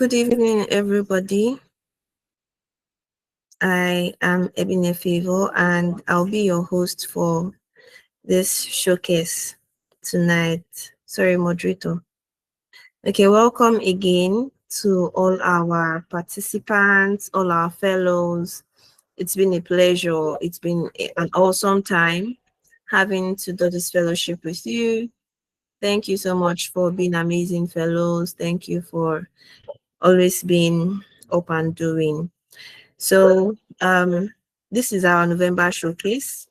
Good evening, everybody. I am Ebine Favor, and I'll be your host for this showcase tonight. Sorry, moderator. Okay, welcome again to all our participants, all our fellows. It's been a pleasure. It's been an awesome time having to do this fellowship with you. Thank you so much for being amazing fellows. Thank you for always being up and doing. So this is our November showcase.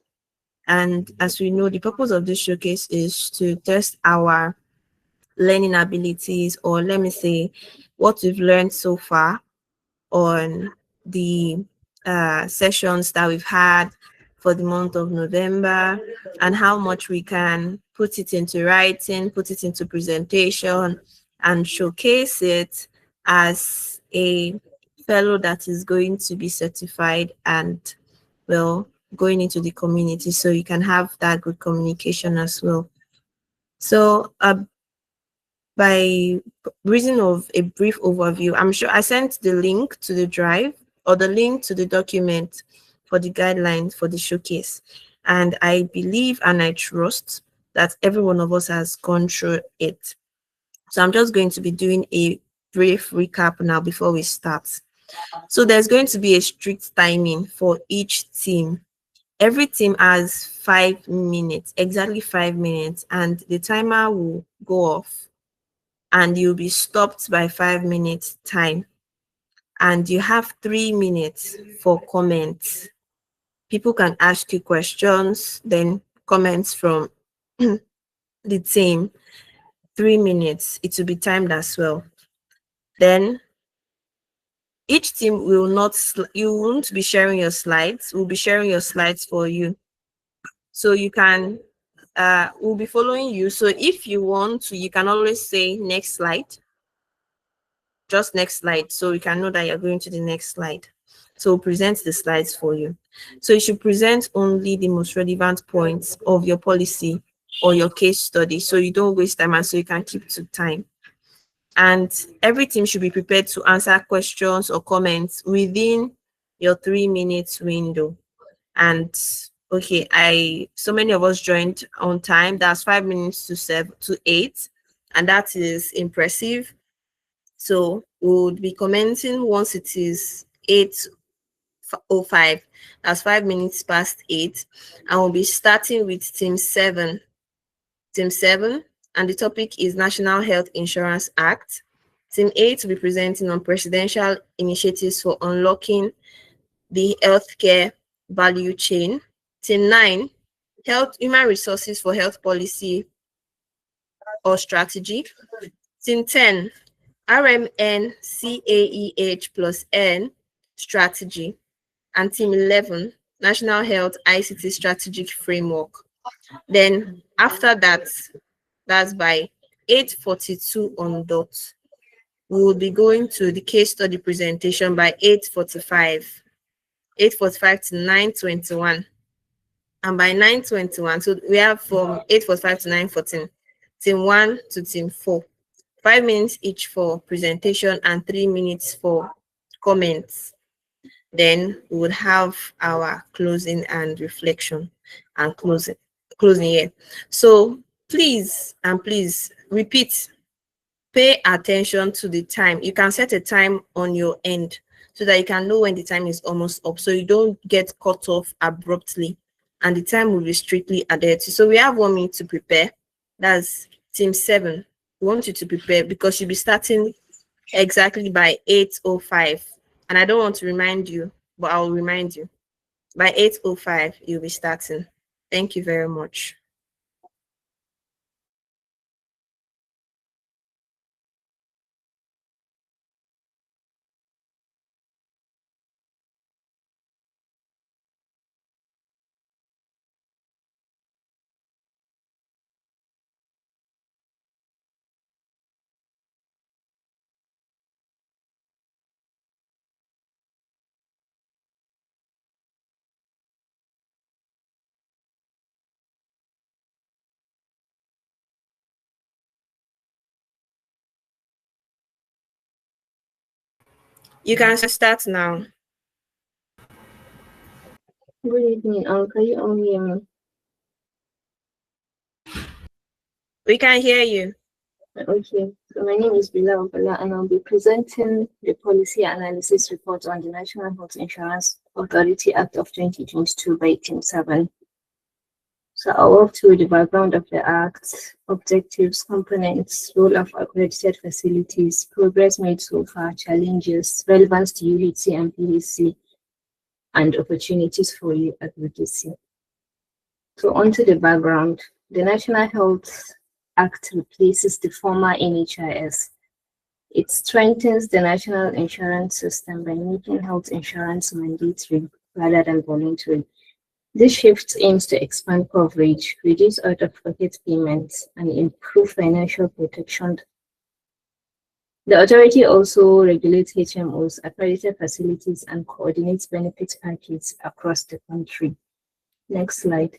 And as we know, the purpose of this showcase is to test our learning abilities, or let me say, what we've learned so far on the sessions that we've had for the month of November, and how much we can put it into writing, put it into presentation, and showcase it as a fellow that is going to be certified and, well, going into the community, so you can have that good communication as well. So by reason of a brief overview, I'm sure I sent the link to the drive or the link to the document for the guidelines for the showcase. And I believe and I trust that every one of us has gone through it. So I'm just going to be doing a brief recap now before we start. So there's going to be a strict timing for each team. Every team has 5 minutes, exactly 5 minutes, and the timer will go off and you'll be stopped by 5 minutes time, and you have 3 minutes for comments. People can ask you questions, then comments from the team. 3 minutes, it will be timed as well. Then each team will not you won't be sharing your slides, we'll be sharing your slides for you, so you can we'll be following you. So if you want to, you can always say next slide, just next slide, so we can know that you're going to the next slide. So we'll present the slides for you. So you should present only the most relevant points of your policy or your case study, so you don't waste time and so you can keep to time. And every team should be prepared to answer questions or comments within your 3 minutes window. And okay, so many of us joined on time. That's 5 minutes to 7 to 8, and that is impressive. So we would be commenting once it is 8:05. That's 5 minutes past 8. And we'll be starting with team 7. Team 7, and the topic is National Health Insurance Act. Team 8 will be presenting on presidential initiatives for unlocking the healthcare value chain. Team 9, health human resources for health policy or strategy. Team 10, RMN CAEH plus N strategy. And team 11, National Health ICT Strategic Framework. Then after that, that's by 8:42 on dot, we will be going to the case study presentation by 8:45 to 9:21. And by 9:21, so we have from 8:45 to 9:14, team 1 to team 4. 5 minutes each for presentation and 3 minutes for comments. Then we would have our closing and reflection and closing here. So please repeat, pay attention to the time. You can set a time on your end so that you can know when the time is almost up, so you don't get cut off abruptly, and the time will be strictly adhered to. So we have 1 minute to prepare. That's team 7. We want you to prepare because you'll be starting exactly by 8:05. And I don't want to remind you, but I'll remind you. By 8:05, you'll be starting. Thank you very much. You can start now. Good evening. Can you all hear me? We can hear you. Okay. So my name is Bila Obala, and I'll be presenting the policy analysis report on the National Health Insurance Authority Act of 2022 by Team 7. So I'll walk through the background of the Act, objectives, components, role of accredited facilities, progress made so far, challenges, relevance to UHC and PHC, and opportunities for advocacy. So onto the background. The National Health Act replaces the former NHIS. It strengthens the national insurance system by making health insurance mandatory rather than voluntary. This shift aims to expand coverage, reduce out-of-pocket payments, and improve financial protection. The authority also regulates HMOs, accredited facilities, and coordinates benefit packages across the country. Next slide.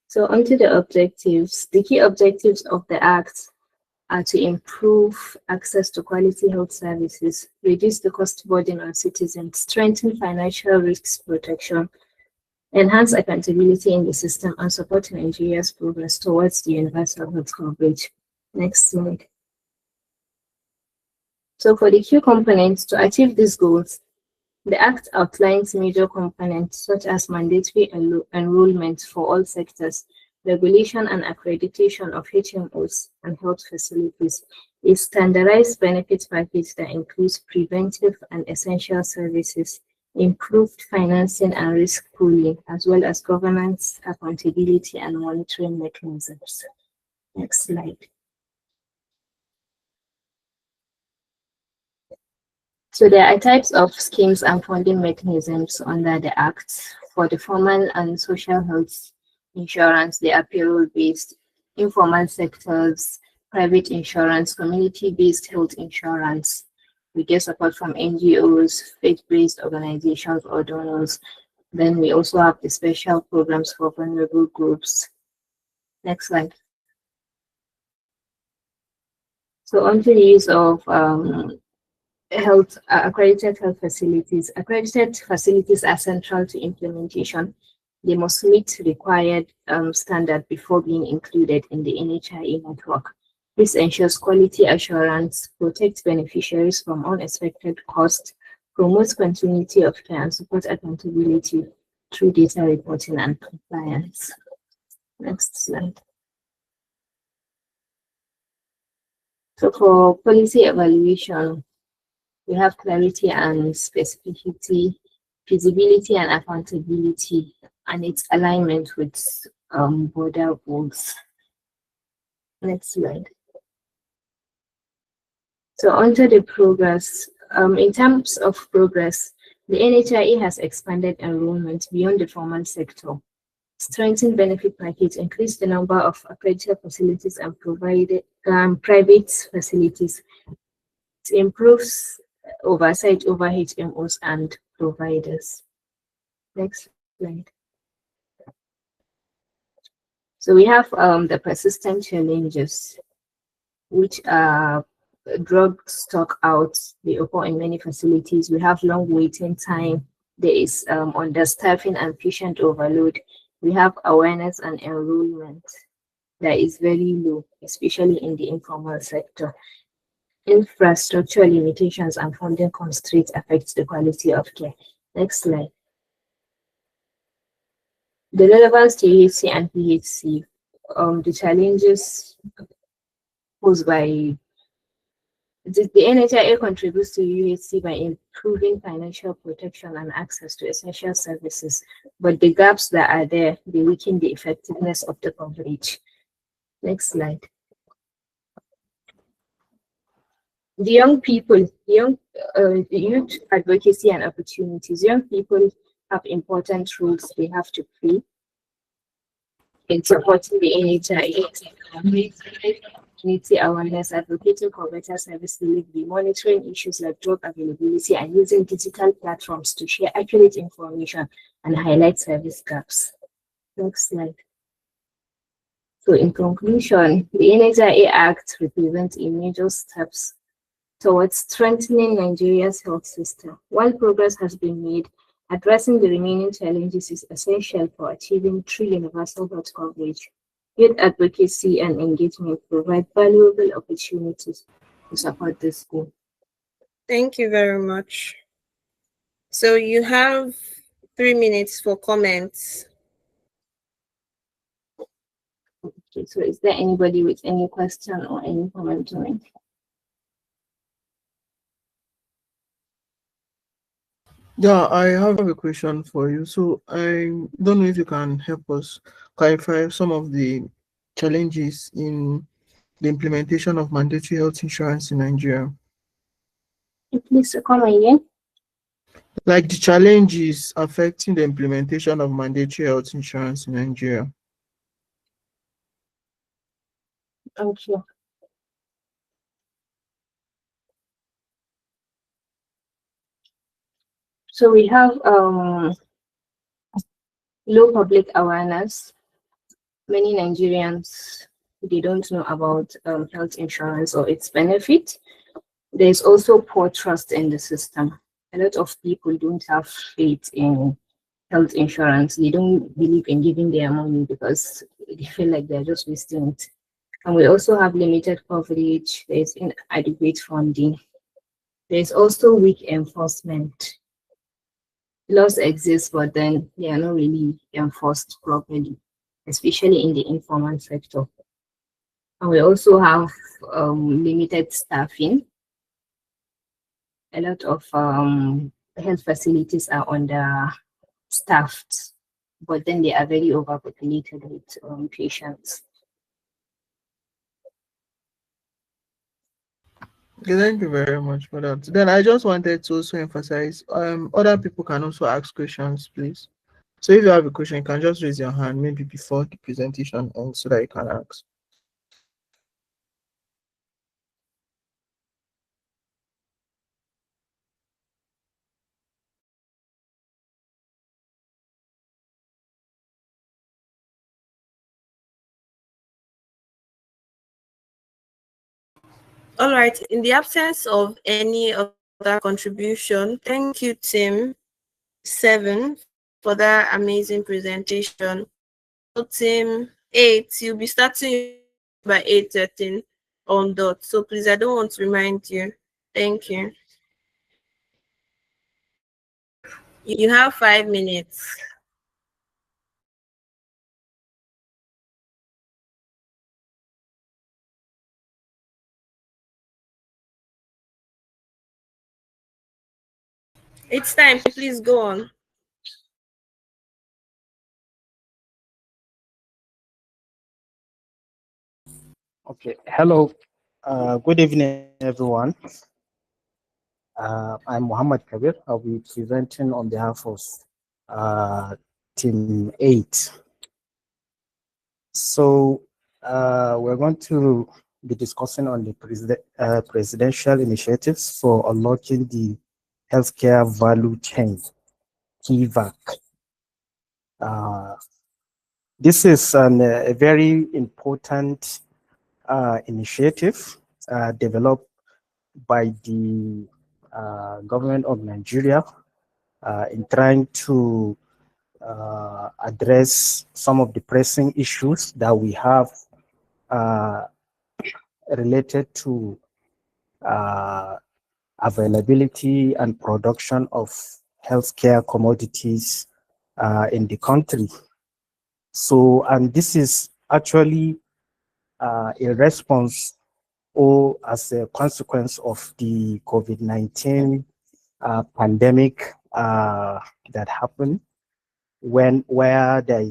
So onto the objectives. The key objectives of the Act are to improve access to quality health services, reduce the cost burden on citizens, strengthen financial risk protection, enhance accountability in the system, and support Nigeria's progress towards the universal health coverage. Next slide. So for the key components to achieve these goals, the Act outlines major components such as mandatory enrollment for all sectors, regulation and accreditation of HMOs and health facilities, a standardized benefit package that includes preventive and essential services, improved financing and risk pooling, as well as governance, accountability, and monitoring mechanisms. Next slide. So there are types of schemes and funding mechanisms under the Act. For the formal and social health insurance, they are payroll-based, informal sectors, private insurance, community-based health insurance. We get support from NGOs, faith-based organizations, or donors. Then we also have the special programs for vulnerable groups. Next slide. So on to the use of accredited health facilities. Accredited facilities are central to implementation. They must meet required standard before being included in the NHIE network. This ensures quality assurance, protects beneficiaries from unexpected costs, promotes continuity of care, and supports accountability through data reporting and compliance. Next slide. So for policy evaluation, we have clarity and specificity, feasibility and accountability, and its alignment with border goals. Next slide. So onto the progress. In terms of progress, the NHIE has expanded enrollment beyond the formal sector, strengthened benefit package, increased the number of accredited facilities and provided private facilities. It improves oversight over HMOs and providers. Next slide. So we have the persistent challenges, which are drug stock outs. They occur in many facilities. We have long waiting time. There is understaffing and patient overload. We have awareness and enrollment that is very low, especially in the informal sector. Infrastructure limitations and funding constraints affect the quality of care. Next slide. The relevance to UHC and PHC, the challenges posed by the NHIA contributes to UHC by improving financial protection and access to essential services, but the gaps that are there, they weaken the effectiveness of the coverage. Next slide. The young people, the youth advocacy and opportunities. Young people have important roles they have to play in supporting the NHIA, community awareness, advocating for better service delivery, monitoring issues like drug availability, and using digital platforms to share accurate information and highlight service gaps. Next slide. So in conclusion, the NHIA Act represents a major steps towards strengthening Nigeria's health system. While progress has been made, addressing the remaining challenges is essential for achieving true universal health coverage. Youth advocacy and engagement provide valuable opportunities to support this goal. Thank you very much. So you have 3 minutes for comments. Okay, so is there anybody with any question or any comment on it? Yeah, I have a question for you. So I don't know if you can help us clarify some of the challenges in the implementation of mandatory health insurance in Nigeria. Please come again. Like the challenges affecting the implementation of mandatory health insurance in Nigeria. Okay. So we have low public awareness. Many Nigerians, they don't know about health insurance or its benefit. There's also poor trust in the system. A lot of people don't have faith in health insurance. They don't believe in giving their money because they feel like they're just wasting it. And we also have limited coverage. There's inadequate funding. There's also weak enforcement. Laws exist, but then they are not really enforced properly, especially in the informal sector. And we also have limited staffing. A lot of health facilities are understaffed, but then they are very overpopulated with patients. Okay, thank you very much for that. Then I just wanted to also emphasize other people can also ask questions, please. So if you have a question, you can just raise your hand maybe before the presentation ends so that you can ask. All right. In the absence of any other contribution, thank you, Team 7, for that amazing presentation. So Team 8, you'll be starting by 8:13 on dot. So please, I don't want to remind you. Thank you. You have 5 minutes. It's time. Please go on. Okay, hello. Good evening, everyone. I'm Muhammad Kabir. I'll be presenting on behalf of Team 8. So we're going to be discussing on the presidential initiatives for unlocking the healthcare value chain, TVAC. This is a very important initiative developed by the government of Nigeria in trying to address some of the pressing issues that we have related to availability and production of healthcare commodities in the country. So, and this is actually a response or as a consequence of the COVID-19 pandemic that happened where there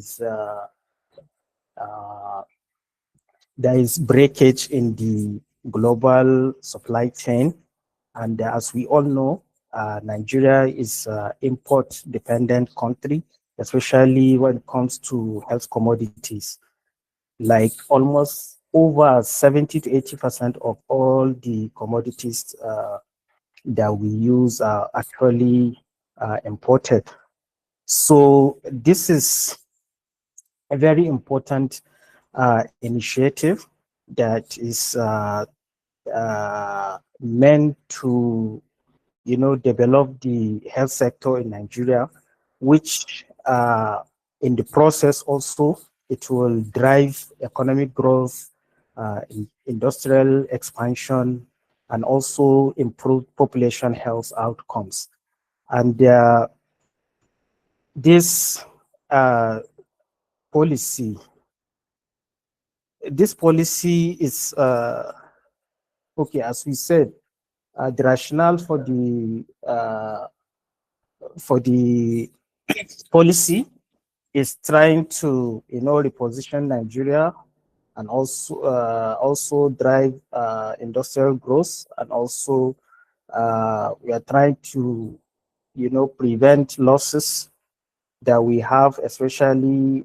is breakage in the global supply chain, and as we all know, Nigeria is an import-dependent country, especially when it comes to health commodities. Like almost over 70 to 80% of all the commodities that we use are actually imported. So this is a very important initiative that is meant to, develop the health sector in Nigeria, which in the process also it will drive economic growth, industrial expansion, and also improve population health outcomes. And this uh, policy, this policy is okay, as we said, the rationale for the policy is trying to, reposition Nigeria and also drive industrial growth, and also we are trying to, prevent losses that we have, especially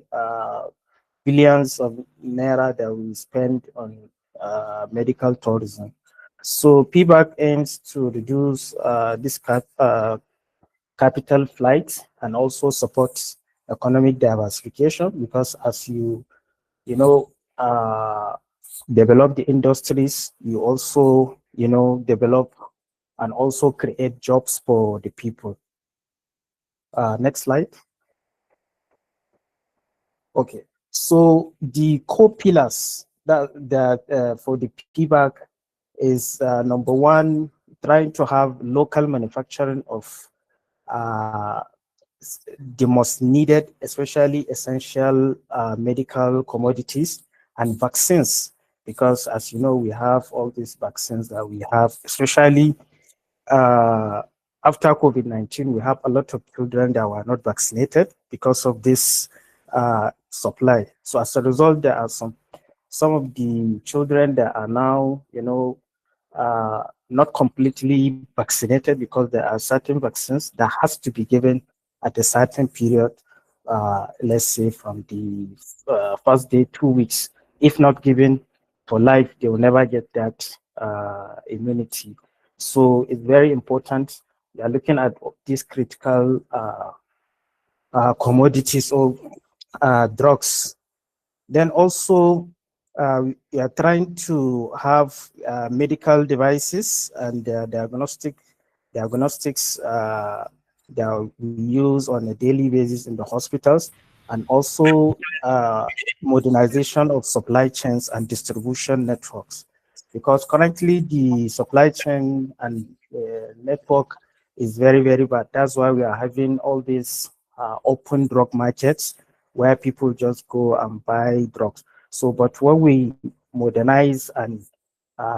billions of naira that we spend on medical tourism. So PBAC aims to reduce this capital flight and also support economic diversification, because as you know uh, develop the industries, you also develop and also create jobs for the people. Next slide. Okay, so the core pillars that for the PBAC is number one, trying to have local manufacturing of uh, the most needed, especially essential medical commodities and vaccines, because as you know, we have all these vaccines that we have, especially uh, after COVID-19, we have a lot of children that were not vaccinated because of this supply. So as a result, there are some of the children that are now, not completely vaccinated, because there are certain vaccines that has to be given at a certain period, let's say from the first day, 2 weeks. If not given for life, they will never get that immunity. So it's very important. We are looking at these critical commodities or drugs. Then also, we are trying to have medical devices and diagnostics that we use on a daily basis in the hospitals, and also modernization of supply chains and distribution networks. Because currently the supply chain and network is very, very bad. That's why we are having all these open drug markets where people just go and buy drugs. So, but when we modernize and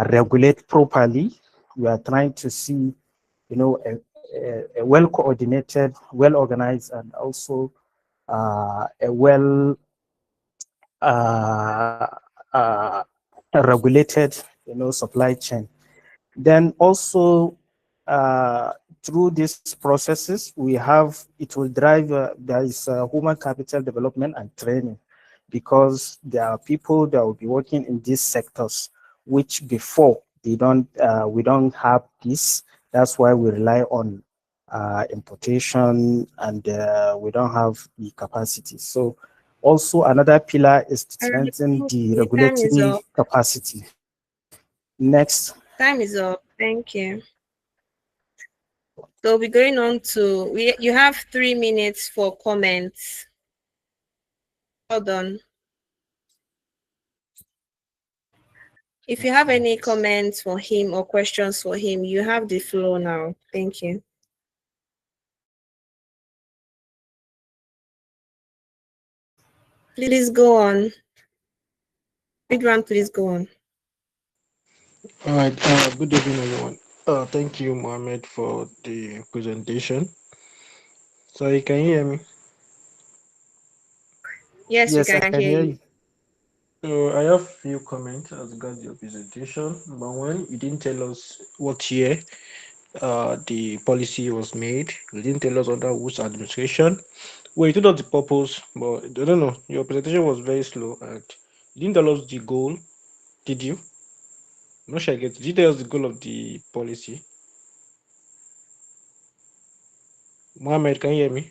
regulate properly, we are trying to see, a well coordinated, well organized, and also a well uh, uh, regulated, supply chain. Then also, uh, through these processes, it will drive, there is human capital development and training, because there are people that will be working in these sectors, which before we don't have this. That's why we rely on importation, and we don't have the capacity. So also another pillar is to All right, strengthen thank the you. Time is regulatory up. capacity. Next. Time is up. Thank you. So we're going on to you have 3 minutes for comments. Well done. If you have any comments for him or questions for him, you have the floor now. Thank you. Please go on. Ridwan, please go on. All right. Good evening, everyone. Thank you, Mohammed, for the presentation. So you can hear me. Yes, we Yes, I can can hear hear you. you. So I have few comments as regards your presentation. Number one, you didn't tell us what year the policy was made. You didn't tell us under which administration. Well, you told us the purpose, but I don't know. Your presentation was very slow, and you didn't tell us the goal. Did you? I'm not sure I get. Did you tell us the goal of the policy? Mohammed, can you hear me?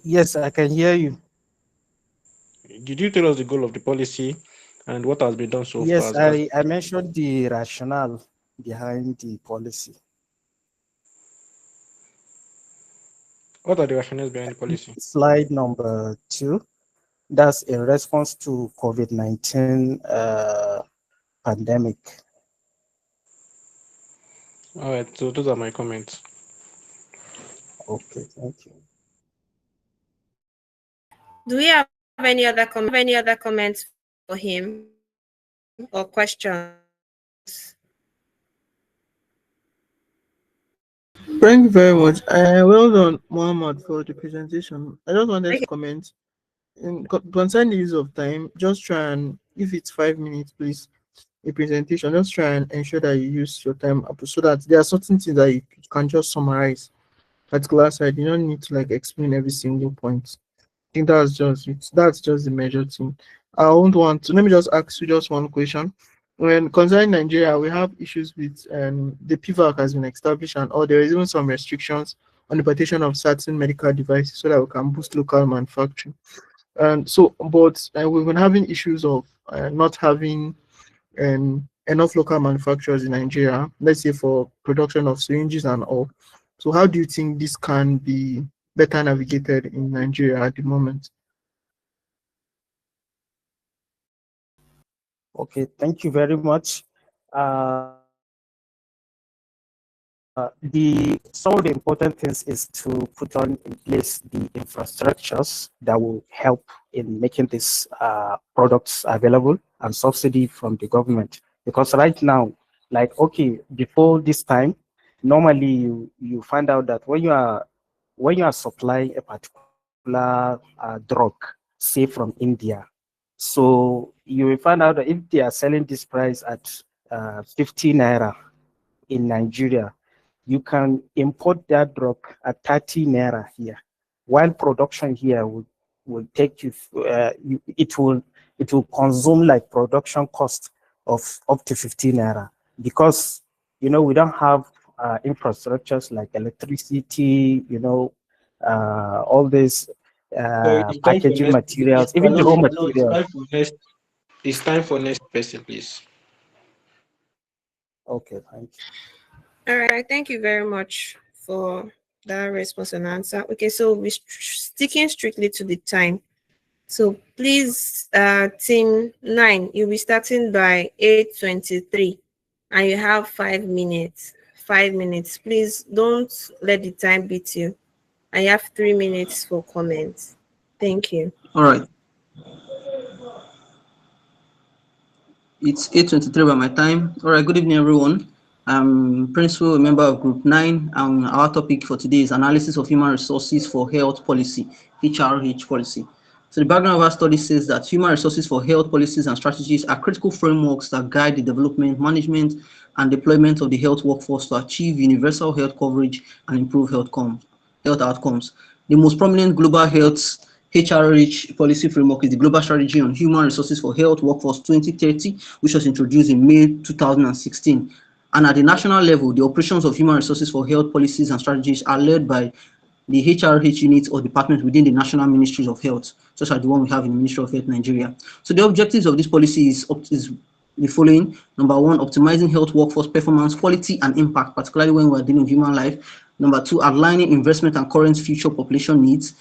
Yes, I can hear you. Did you tell us the goal of the policy? And what has been done so far Yes, as regards? I mentioned the rationale behind the policy. What are the rationales behind the policy? Slide number 2. That's in response to COVID-19 pandemic. All right, so those are my comments. Okay, thank you. Do we have any other comments for him or questions? Thank you very much. Well done, Muhammad, for the presentation. I just wanted to Okay. comment concern the use of time. Just try and, if it's 5 minutes, please, a presentation, just try and ensure that you use your time up so that there are certain things that you can just summarize. Particular side, you don't need to like explain every single point. I think that's just the major thing. I won't want to. Let me just ask you just one question. When concerning Nigeria, we have issues with the PVAC has been established, and or there is even some restrictions on the importation of certain medical devices so that we can boost local manufacturing. And so, but we've been having issues of not having enough local manufacturers in Nigeria, let's say for production of syringes and all. So, how do you think this can be better navigated in Nigeria at the moment? Okay, thank you very much. Some of the important things is to put on in place the infrastructures that will help in making these products available and subsidy from the government. Because right now, like, okay, before this time, normally you find out that when you are supplying a particular drug, say from India, so you will find out that if they are selling this price at 50 naira in Nigeria, you can import that drug at 30 naira here, while production here will take you, it will consume like production cost of up to 15 naira, because we don't have infrastructures like electricity, all these So it's time for packaging next. materials, even the raw No, it's materials. time for next. It's time for next person, please. Okay, thank you. All right. Thank you very much for that response and answer. Okay, so we're sticking strictly to the time. So please, team 9, you'll be starting by 8:23, and you have 5 minutes. 5 minutes. Please don't let the time beat you. I have 3 minutes for comments. Thank you. All right, it's 8:23 by my time. All right, good evening, everyone. I'm Principal, a member of Group 9, and our topic for today is Analysis of Human Resources for Health Policy, HRH policy. So the background of our study says that human resources for health policies and strategies are critical frameworks that guide the development, management, and deployment of the health workforce to achieve universal health coverage and improve health outcomes. The most prominent global health HRH policy framework is the Global Strategy on Human Resources for Health Workforce 2030, which was introduced in May 2016. And at the national level, the operations of human resources for health policies and strategies are led by the HRH units or departments within the National Ministries of Health, such as the one we have in the Ministry of Health Nigeria. So the objectives of this policy is the following. Number one, optimizing health workforce performance, quality, and impact, particularly when we're dealing with human life. Number two, aligning investment and current future population needs.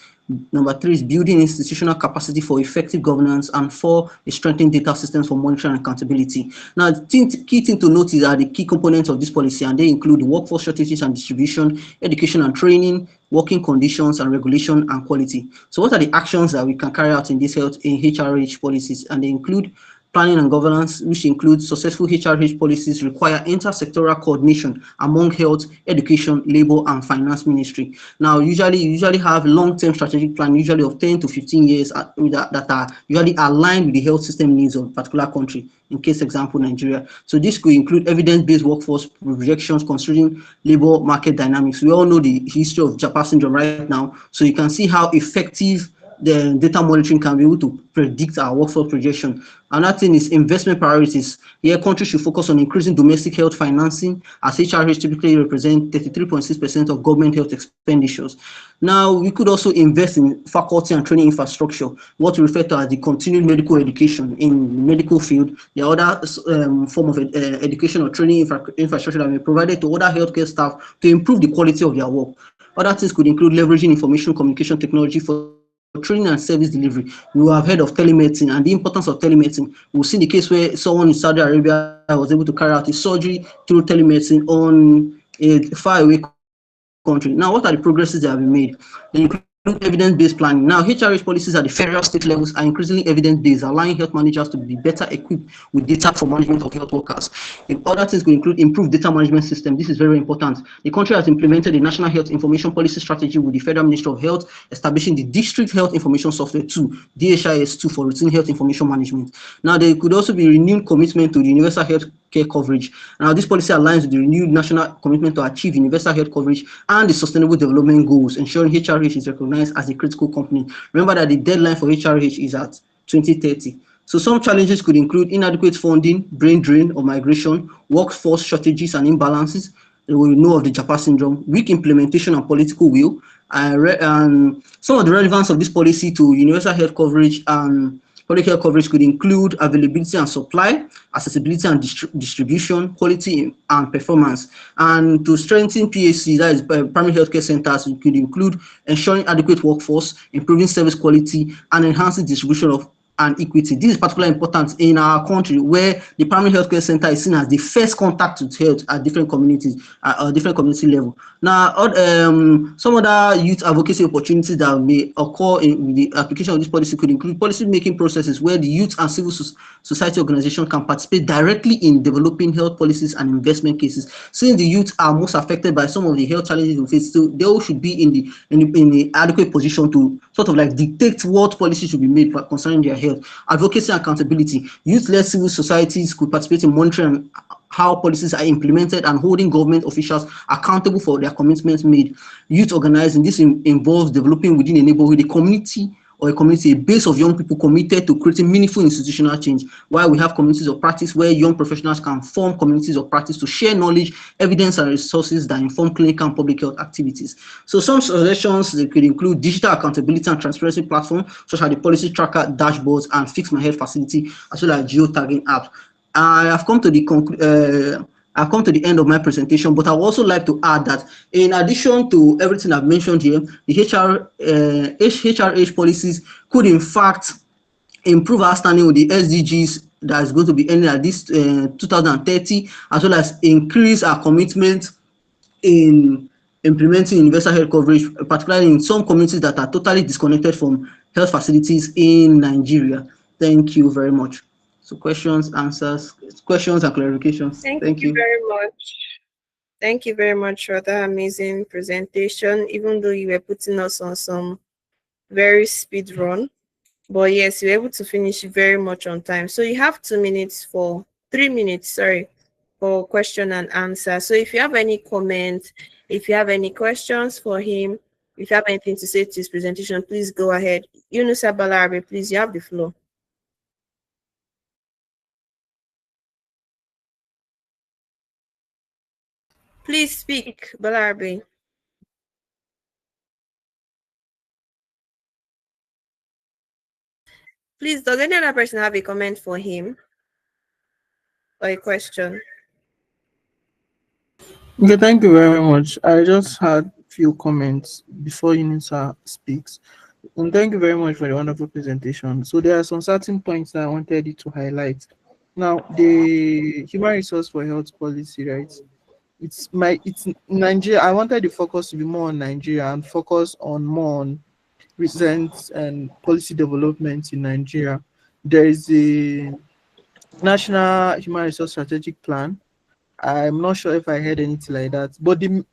Number three is building institutional capacity for effective governance. And four is strengthening data systems for monitoring and accountability. Now, the key thing to note is that the key components of this policy, and they include workforce shortages and distribution, education and training, working conditions and regulation and quality. So what are the actions that we can carry out in this health in HRH policies? And they include planning and governance, which includes successful HRH policies require intersectoral coordination among health, education, labor, and finance ministry. Now, you usually have long-term strategic plan, usually of 10 to 15 years that are usually aligned with the health system needs of a particular country. In case example, Nigeria. So this could include evidence-based workforce projections considering labor market dynamics. We all know the history of Japan syndrome right now, so you can see how effective the data monitoring can be able to predict our workforce projection. Another thing is investment priorities. Here, countries should focus on increasing domestic health financing, as HRH typically represent 33.6% of government health expenditures. Now, we could also invest in faculty and training infrastructure, what we refer to as the continued medical education in medical field. The other form of education or training infrastructure that may be provided to other healthcare staff to improve the quality of their work. Other things could include leveraging information communication technology for training and service delivery. You have heard of telemedicine and the importance of telemedicine. We've seen the case where someone in Saudi Arabia was able to carry out a surgery through telemedicine on a faraway country. Now, what are the progresses that have been made? They include evidence-based planning. Now, HRH policies at the federal state levels are increasingly evidence-based, allowing health managers to be better equipped with data for management of health workers. And other things could include improved data management system. This is very important. The country has implemented a national health information policy strategy with the Federal Ministry of Health, establishing the District Health Information Software 2, DHIS2, for routine health information management. Now, there could also be renewed commitment to the universal health care coverage. Now, this policy aligns with the renewed national commitment to achieve universal health coverage and the Sustainable Development Goals, ensuring HRH is recognized as a critical company. Remember that the deadline for HRH is at 2030. So some challenges could include inadequate funding, brain drain or migration, workforce shortages and imbalances. We know of the Japan syndrome, weak implementation and political will, and some of the relevance of this policy to universal health coverage and public health coverage could include availability and supply, accessibility and distribution, quality and performance. And to strengthen PHC, that is primary healthcare centers, it could include ensuring adequate workforce, improving service quality, and enhancing distribution of and equity. This is particularly important in our country where the primary healthcare center is seen as the first contact with health at different communities, at different community level. Now, some other youth advocacy opportunities that may occur in the application of this policy could include policy making processes where the youth and civil society organizations can participate directly in developing health policies and investment cases. Since the youth are most affected by some of the health challenges we face, so they all should be in the adequate position to sort of like dictate what policies should be made concerning their health. Advocacy and accountability. Youth-led civil societies could participate in monitoring how policies are implemented and holding government officials accountable for their commitments made. Youth organizing. This involves developing within a neighborhood a community or a base of young people committed to creating meaningful institutional change, while we have communities of practice where young professionals can form communities of practice to share knowledge, evidence, and resources that inform clinical and public health activities. So some suggestions, they could include digital accountability and transparency platforms, such as the policy tracker dashboards and Fix My Health facility, as well as geotagging apps. I have come to the end of my presentation, but I would also like to add that in addition to everything I've mentioned here, the HRH policies could in fact improve our standing with the SDGs that is going to be ending at this 2030, as well as increase our commitment in implementing universal health coverage, particularly in some communities that are totally disconnected from health facilities in Nigeria. Thank you very much. So questions, answers, questions and clarifications. Thank you very much. Thank you very much for that amazing presentation, even though you were putting us on some very speed run. But yes, you were able to finish very much on time. So you have 3 minutes, for question and answer. So if you have any comments, if you have any questions for him, if you have anything to say to his presentation, please go ahead. Yunusa Balarabe, please, you have the floor. Please speak, Balarabe. Please, does any other person have a comment for him or a question? Okay, thank you very much. I just had few comments before Unisa speaks. And thank you very much for the wonderful presentation. So there are some certain points that I wanted you to highlight. Now, the human resource for health policy, right? It's Nigeria. I wanted the focus to be more on Nigeria and focus on more on recent and policy developments in Nigeria. There is a national human resource strategic plan. I'm not sure if I heard anything like that, but the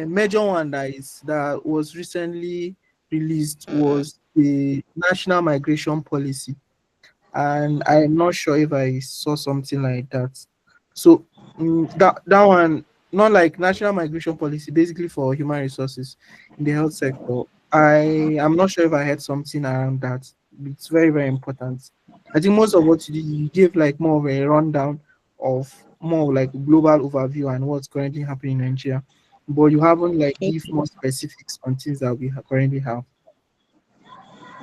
major one that was recently released was the national migration policy, and I'm not sure if I saw something like that. So that one, not like national migration policy, basically for human resources in the health sector. I am not sure if I heard something around that. It's very, very important. I think most of what you did, you gave like more of a rundown of more like global overview and what's currently happening in Nigeria, but you haven't like give more specifics on things that we currently have.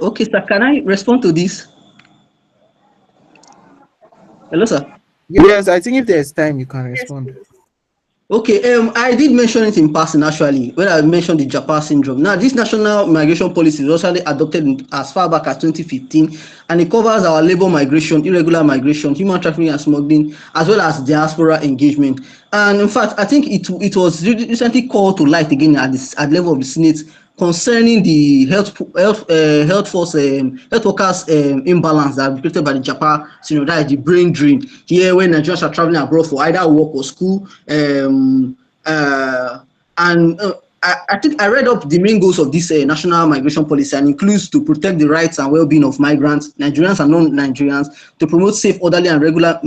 Okay, sir, can I respond to this? Hello, sir. Yes, I think if there's time, you can Yes, respond. please. Okay, I did mention it in passing actually when I mentioned the Japan syndrome. Now, this national migration policy was actually adopted as far back as 2015, and it covers our labor migration, irregular migration, human trafficking and smuggling, as well as diaspora engagement. And in fact, I think it was recently called to light again at the level of the Senate concerning the health workers imbalance that was created by the Japan syndrome, that is the brain drain. Here, when Nigerians are traveling abroad for either work or school, and I think I read up the main goals of this national migration policy, and includes to protect the rights and well-being of migrants, Nigerians and non-Nigerians, to promote safe, orderly, and regular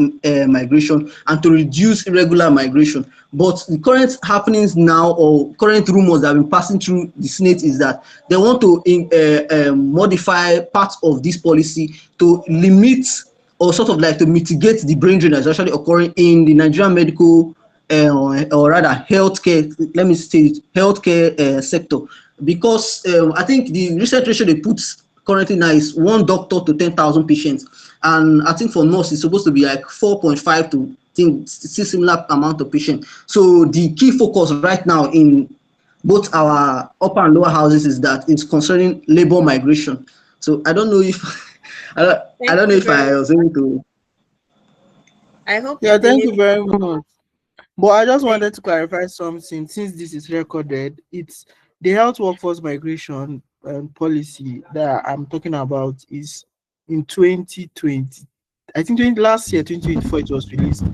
migration, and to reduce irregular migration. But the current happenings now, or current rumors that have been passing through the Senate, is that they want to modify parts of this policy to limit, or sort of like to mitigate, the brain drain that's actually occurring in the Nigerian medical or rather healthcare, let me say it, healthcare sector. Because I think the recent ratio they put currently now is one doctor to 10,000 patients, and I think for nurse it's supposed to be like 4.5 to think similar amount of patients. So the key focus right now in both our upper and lower houses is that it's concerning labor migration. So I don't know if I Thank don't know you if very I much. was able to. I hope Yeah, you've been thank you able to. very much. But I just Thank wanted to clarify something since this is recorded. It's the health workforce migration policy that I'm talking about is in 2020. I think last year, 2024, it was released.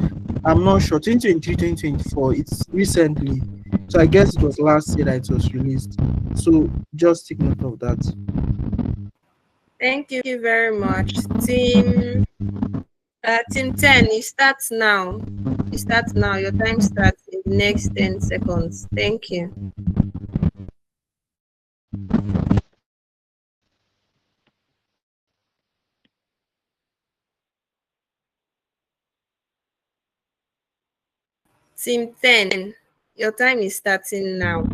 I'm not sure. 2023, 2024, it's recently. So I guess it was last year that it was released. So just take note of that. thank you very much. Team 10, you start now. You start now. Your time starts in the next 10 seconds. Thank you. Team 10, your time is starting now.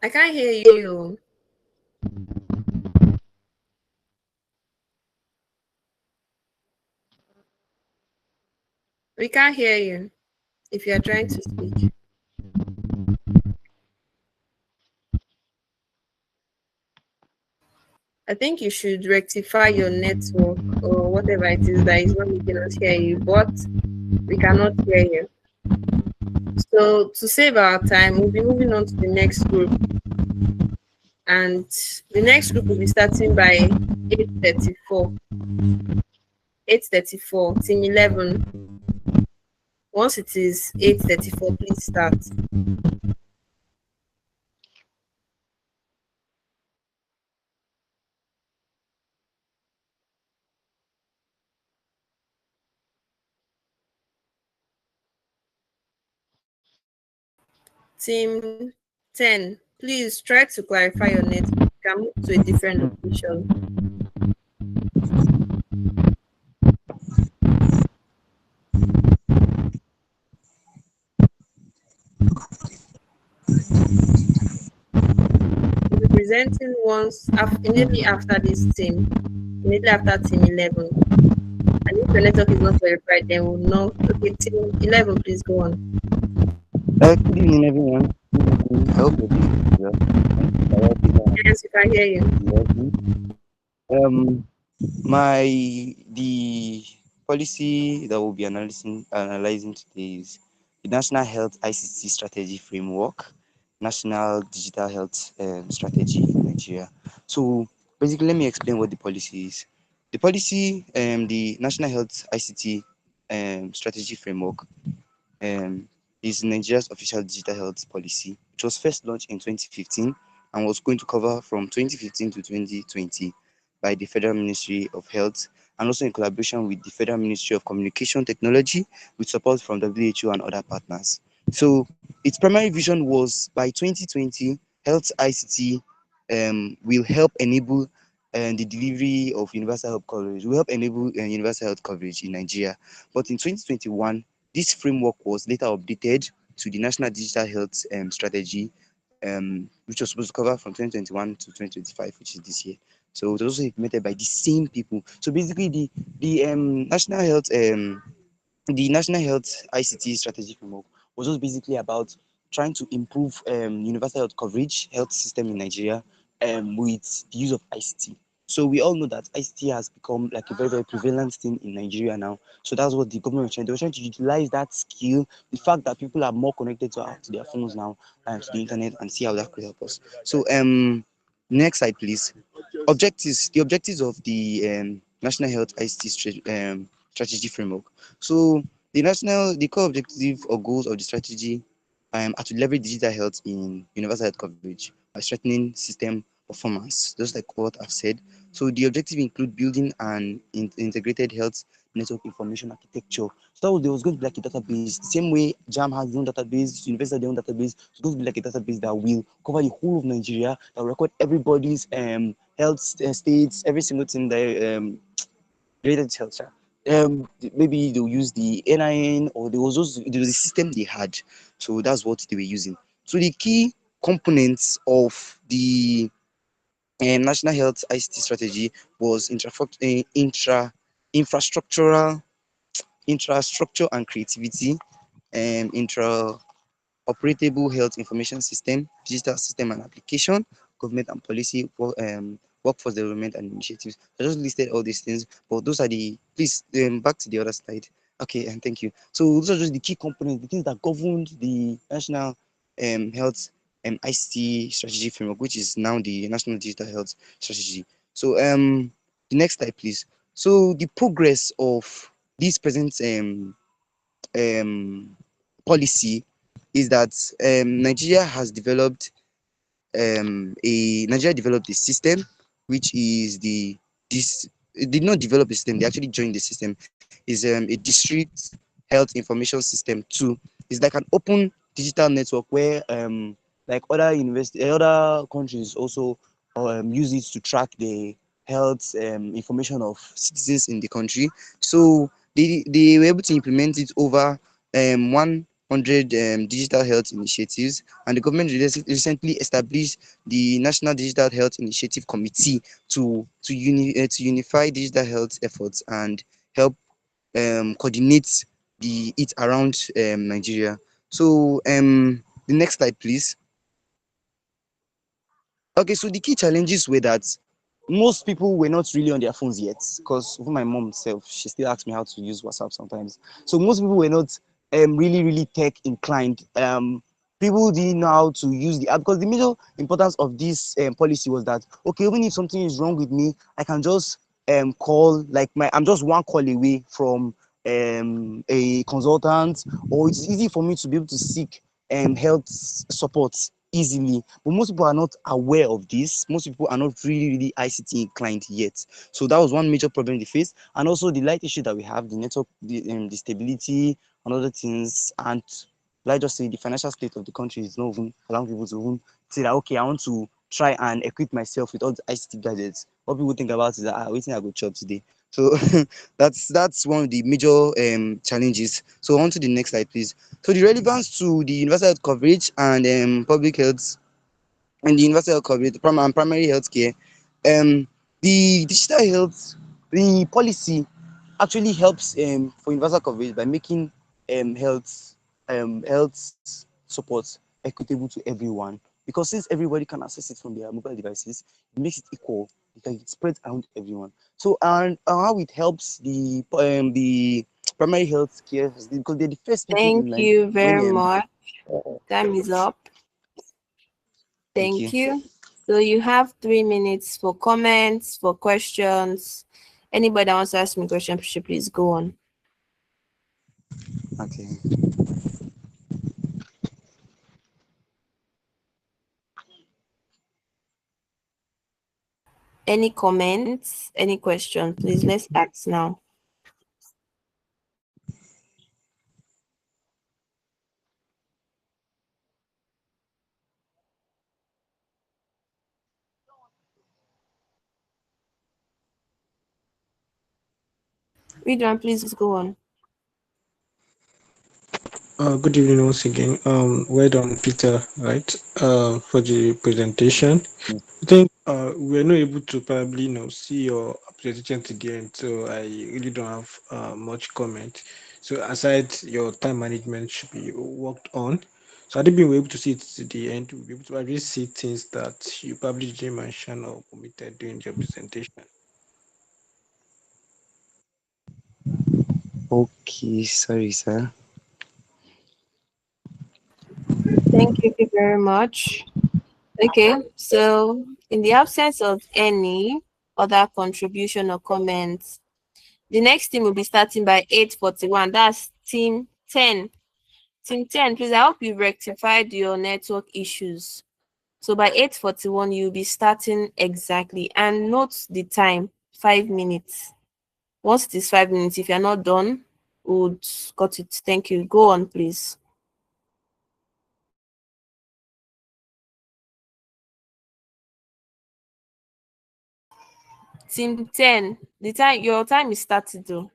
I can't hear you. We can't hear you if you are trying to speak. I think you should rectify your network or whatever it is that is not making us hear you, but we cannot hear you. So to save our time, we'll be moving on to the next group. And the next group will be starting by 8:34. 8:34, team 11. Once it is 8:34, please start. Team 10, please try to clarify your network. You can move to a different location. We'll be presenting immediately after this team, immediately after team 11. And if your network is not verified, then we'll know. Okay, team 11, please go on. Good evening, everyone. Good evening. I hope you're doing well. Yes, we can hear you. Um, my the policy that we'll be analyzing today is the National Health ICT Strategy Framework, National Digital Health Strategy in Nigeria. So basically, let me explain what the policy is. The policy, the National Health ICT Strategy Framework, um, is Nigeria's official digital health policy. It was first launched in 2015 and was going to cover from 2015 to 2020 by the Federal Ministry of Health, and also in collaboration with the Federal Ministry of Communication Technology with support from WHO and other partners. So its primary vision was by 2020, health ICT will help enable the delivery of universal health coverage. Will help enable universal health coverage in Nigeria. But in 2021, this framework was later updated to the National Digital Health Strategy, which was supposed to cover from 2021 to 2025, which is this year. So it was also implemented by the same people. So basically, the National Health ICT Strategy Framework was just basically about trying to improve universal health coverage, health system in Nigeria with the use of ICT. So we all know that ICT has become like a very, very prevalent thing in Nigeria now. So that's what the government was trying. They were trying to utilize that skill, the fact that people are more connected to their phones now and to the internet, and see how that could help us. So next slide, please. Objectives. The objectives of the National Health ICT Strategy Framework. So the core objective or goals of the strategy are to leverage digital health in universal health coverage by strengthening system performance, just like what I've said. So the objective include building an integrated health network information architecture. So there was going to be like a database, the same way JAM has their own database, University has their own database. It's going to be like a database that will cover the whole of Nigeria, that will record everybody's health states, every single thing that related to health. Maybe they'll use the NIN, or there was a system they had. So that's what they were using. So the key components of the national health ICT strategy was infrastructural infrastructure and creativity, intra operatable health information system, digital system and application, government and policy, workforce development and initiatives. I just listed all these things, but those are please, back to the other slide. Okay, and thank you. So those are just the key components, the things that governed the national health ICT strategy framework, which is now the National Digital Health Strategy. So the next slide, please. So the progress of this present um, policy is that Nigeria developed a system, which is this it did not develop a system, they actually joined the system, is a district health information system too. It's like an open digital network where like other countries also use it to track the health information of citizens in the country. So they were able to implement it over 100 digital health initiatives, and the government recently established the National Digital Health Initiative Committee to unify digital health efforts and help coordinate it around Nigeria. So the next slide, please. Okay, so the key challenges were that most people were not really on their phones yet, because even my mom herself, she still asks me how to use WhatsApp sometimes. So most people were not really, really tech inclined. People didn't know how to use the app, because the major importance of this policy was that, okay, even if something is wrong with me, I can just call, like I'm just one call away from a consultant, or it's easy for me to be able to seek health support easily. But most people are not aware of this. Most people are not really, really ICT inclined yet. So that was one major problem they faced. And also the light issue that we have, the network, the stability and other things. And like I just say, the financial state of the country is not even allowing people to even say that, okay, I want to try and equip myself with all the ICT gadgets. What people think about is that, waiting I go chop today. So that's one of the major challenges. So on to the next slide, please. So the relevance to the universal health coverage and public health, and the universal health coverage and primary health care, the digital health, the policy actually helps for universal coverage by making health support equitable to everyone. Because since everybody can access it from their mobile devices, it makes it equal. It spreads around everyone. So and how it helps the primary health care, because they're the first people Thank in line you when very much. Time is up. thank you. Thank you. So you have 3 minutes for comments, for questions. Anybody that wants to ask me a question, please go on. Okay. Any comments? Any questions? Please, let's ask now. Ridwan, please go on. Good evening once again. Well done, Peter, right, for the presentation. I think we're not able to probably see your presentation to the end, so I really don't have much comment. So aside your time management should be worked on. So I think being able to see it to the end, we'll be able to probably see things that you probably didn't mention or omitted during your presentation. Okay, sorry, sir. Thank you very much. Okay, so in the absence of any other contribution or comments, the next team will be starting by 8:41. That's team 10. Team 10, please, I hope you've rectified your network issues. So by 8:41, you'll be starting exactly. And note the time, 5 minutes. Once it is 5 minutes, if you're not done, we'll cut it. Thank you. Go on, please. Team 10, your time is started though.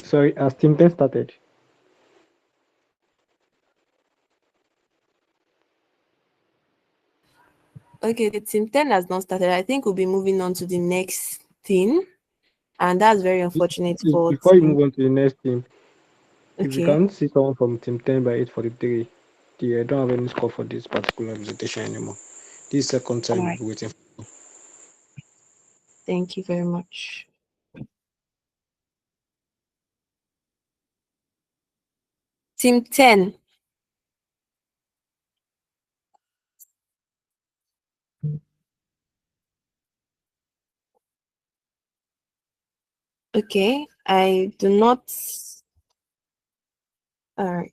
Sorry, as team 10 started. Okay, the team 10 has not started. I think we'll be moving on to the next team. And that's very unfortunate for Before you team. move on to the next team, if you Okay. can't see someone from team 10 by 8:43, I don't have any score for this particular presentation anymore. This is second All time we'll right. be waiting. Thank you very much. Team 10. Okay. I do not. All right.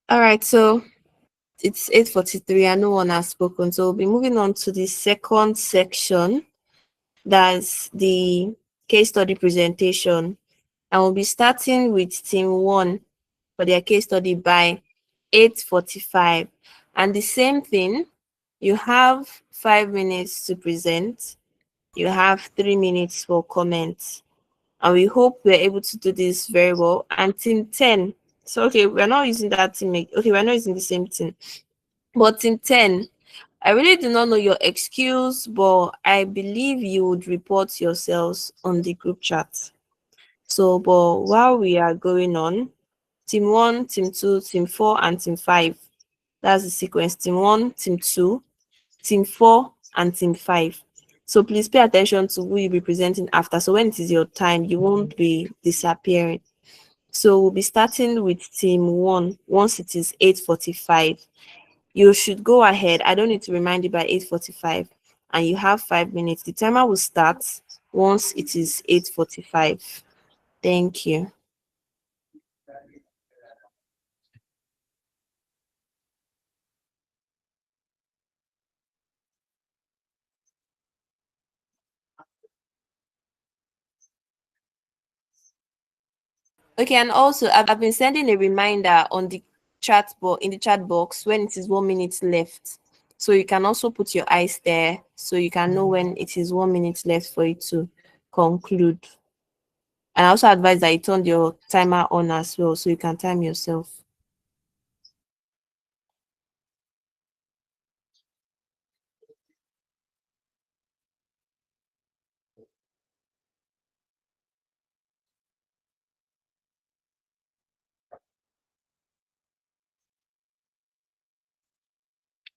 All right. So it's 8:43 and no one has spoken. So we'll be moving on to the second section. That's the case study presentation. And we'll be starting with team 1 for their case study by 8:45. And the same thing, you have 5 minutes to present. You have 3 minutes for comments. And we hope we're able to do this very well. And team 10. So okay, we're not using that team. Okay, we're not using the same team. But team 10, I really do not know your excuse, but I believe you would report yourselves on the group chat. So, but while we are going on, team 1, team 2, team 4, and team 5. That's the sequence. Team 1, team 2, team 4, and team 5. So please pay attention to who you'll be presenting after. So when it is your time, you won't be disappearing. So we'll be starting with team 1 once it is 8:45. You should go ahead. I don't need to remind you by 8:45. And you have 5 minutes. The timer will start once it is 8:45. Thank you. Okay, and also I've been sending a reminder on the chat box in the chat box when it is 1 minute left. So you can also put your eyes there so you can know when it is 1 minute left for you to conclude. And I also advise that you turn your timer on as well so you can time yourself.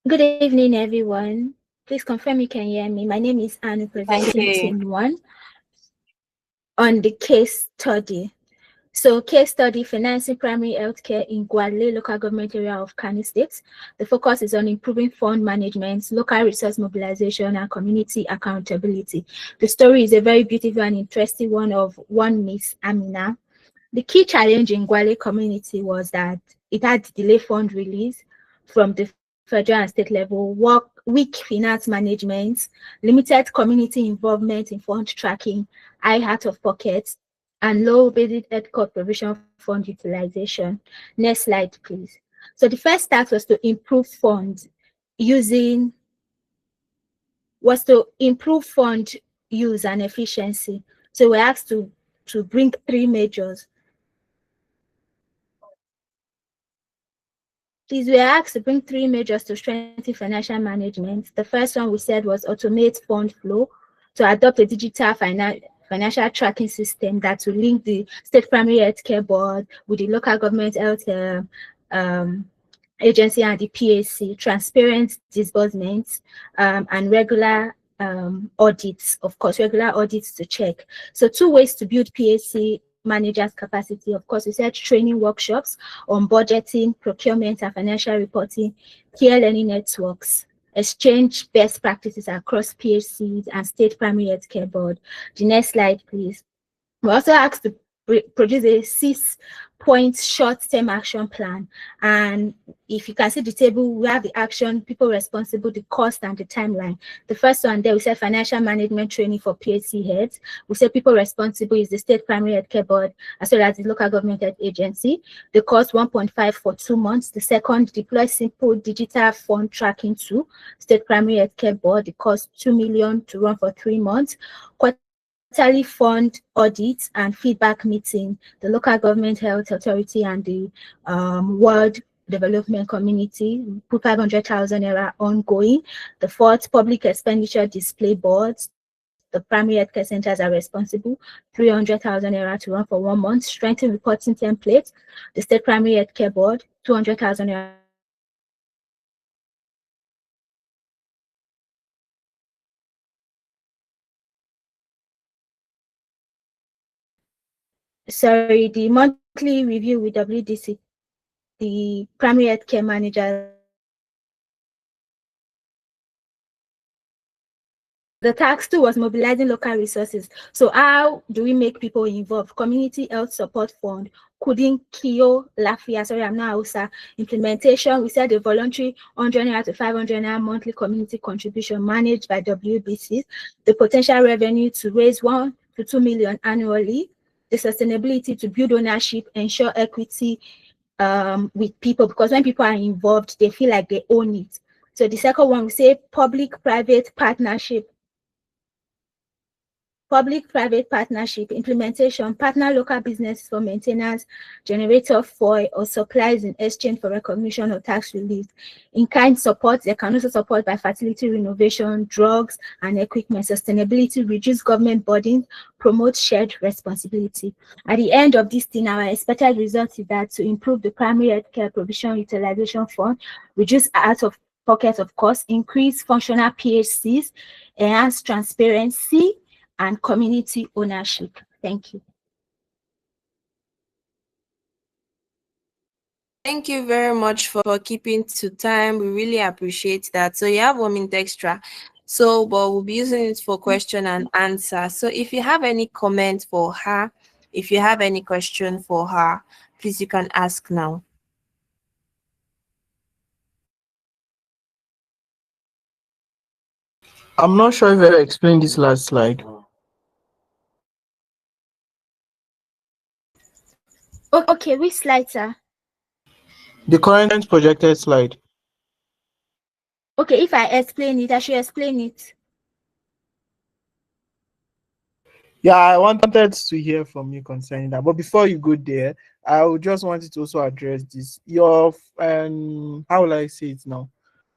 Good evening, everyone. Please confirm you can hear me. My name is Anu, presenting team 1 on the case study. So, case study, financing primary healthcare in Guadalajara local government area of Kano State. The focus is on improving fund management, local resource mobilization, and community accountability. The story is a very beautiful and interesting one of one Miss Amina. The key challenge in Gwale community was that it had delay fund release from the federal and state level, weak finance management, limited community involvement in fund tracking, high out of pocket, and low basic health provision fund utilization. Next slide, please. So the first task was to improve fund use and efficiency. So we're asked to bring 3 measures. Please, we are asked to bring 3 measures to strengthen financial management. The first one we said was automate fund flow, to adopt a digital financial tracking system that will link the state primary healthcare board with the local government health agency and the PAC, transparent disbursements, and regular audits, of course, regular audits to check. So 2 ways to build PAC managers' capacity. Of course, we said training workshops on budgeting, procurement, and financial reporting, peer learning networks, exchange best practices across PHCs and state primary healthcare board. The next slide, please. We're also asked to produce a 6-point short-term action plan. And if you can see the table, we have the action, people responsible, the cost, and the timeline. The first one there, we said financial management training for PHC heads. We said people responsible is the state primary healthcare board as well as the local government health agency. The cost 1.5 for 2 months. The second, deploy simple digital fund tracking tool, state primary healthcare board. The cost 2 million to run for 3 months. Quarterly fund audits and feedback meeting, the local government health authority and the world development community, put 500,000 naira ongoing. The fourth, public expenditure display boards, the primary healthcare centers are responsible, 300,000 naira to run for 1 month. Strengthen reporting templates, the state primary healthcare board, 200,000 naira to run for 1 month. Sorry, the monthly review with WDC, the primary healthcare managers. The task 2 was mobilizing local resources. So how do we make people involved? Community Health Support Fund, Kudin Kio Lafia, sorry, I'm not Hausa. Implementation, we said the voluntary 100 naira to 500 naira monthly community contribution managed by WBC. The potential revenue to raise 1 to 2 million annually. The sustainability to build ownership, ensure equity with people, because when people are involved, they feel like they own it. So the second one, we say public-private partnership. Public-private partnership implementation, partner local businesses for maintenance, generator foil or supplies in exchange for recognition or tax relief. In-kind support, they can also support by facility renovation, drugs and equipment. Sustainability, reduce government burdens, promote shared responsibility. At the end of this thing, our expected result is that to improve the primary healthcare provision utilization fund, reduce out of pocket of costs, increase functional PHCs, enhance transparency, and community ownership. Thank you. Thank you very much for keeping to time. We really appreciate that. So you have 1 minute extra. So, but we'll be using it for question and answer. So if you have any comment for her, if you have any question for her, please you can ask now. I'm not sure if I explained this last slide. Okay, which slide, sir? The current projected slide. Okay, if I explain it, I should explain it. Yeah, I wanted to hear from you concerning that. But before you go there, I would just wanted to also address this. Your how will I say it now?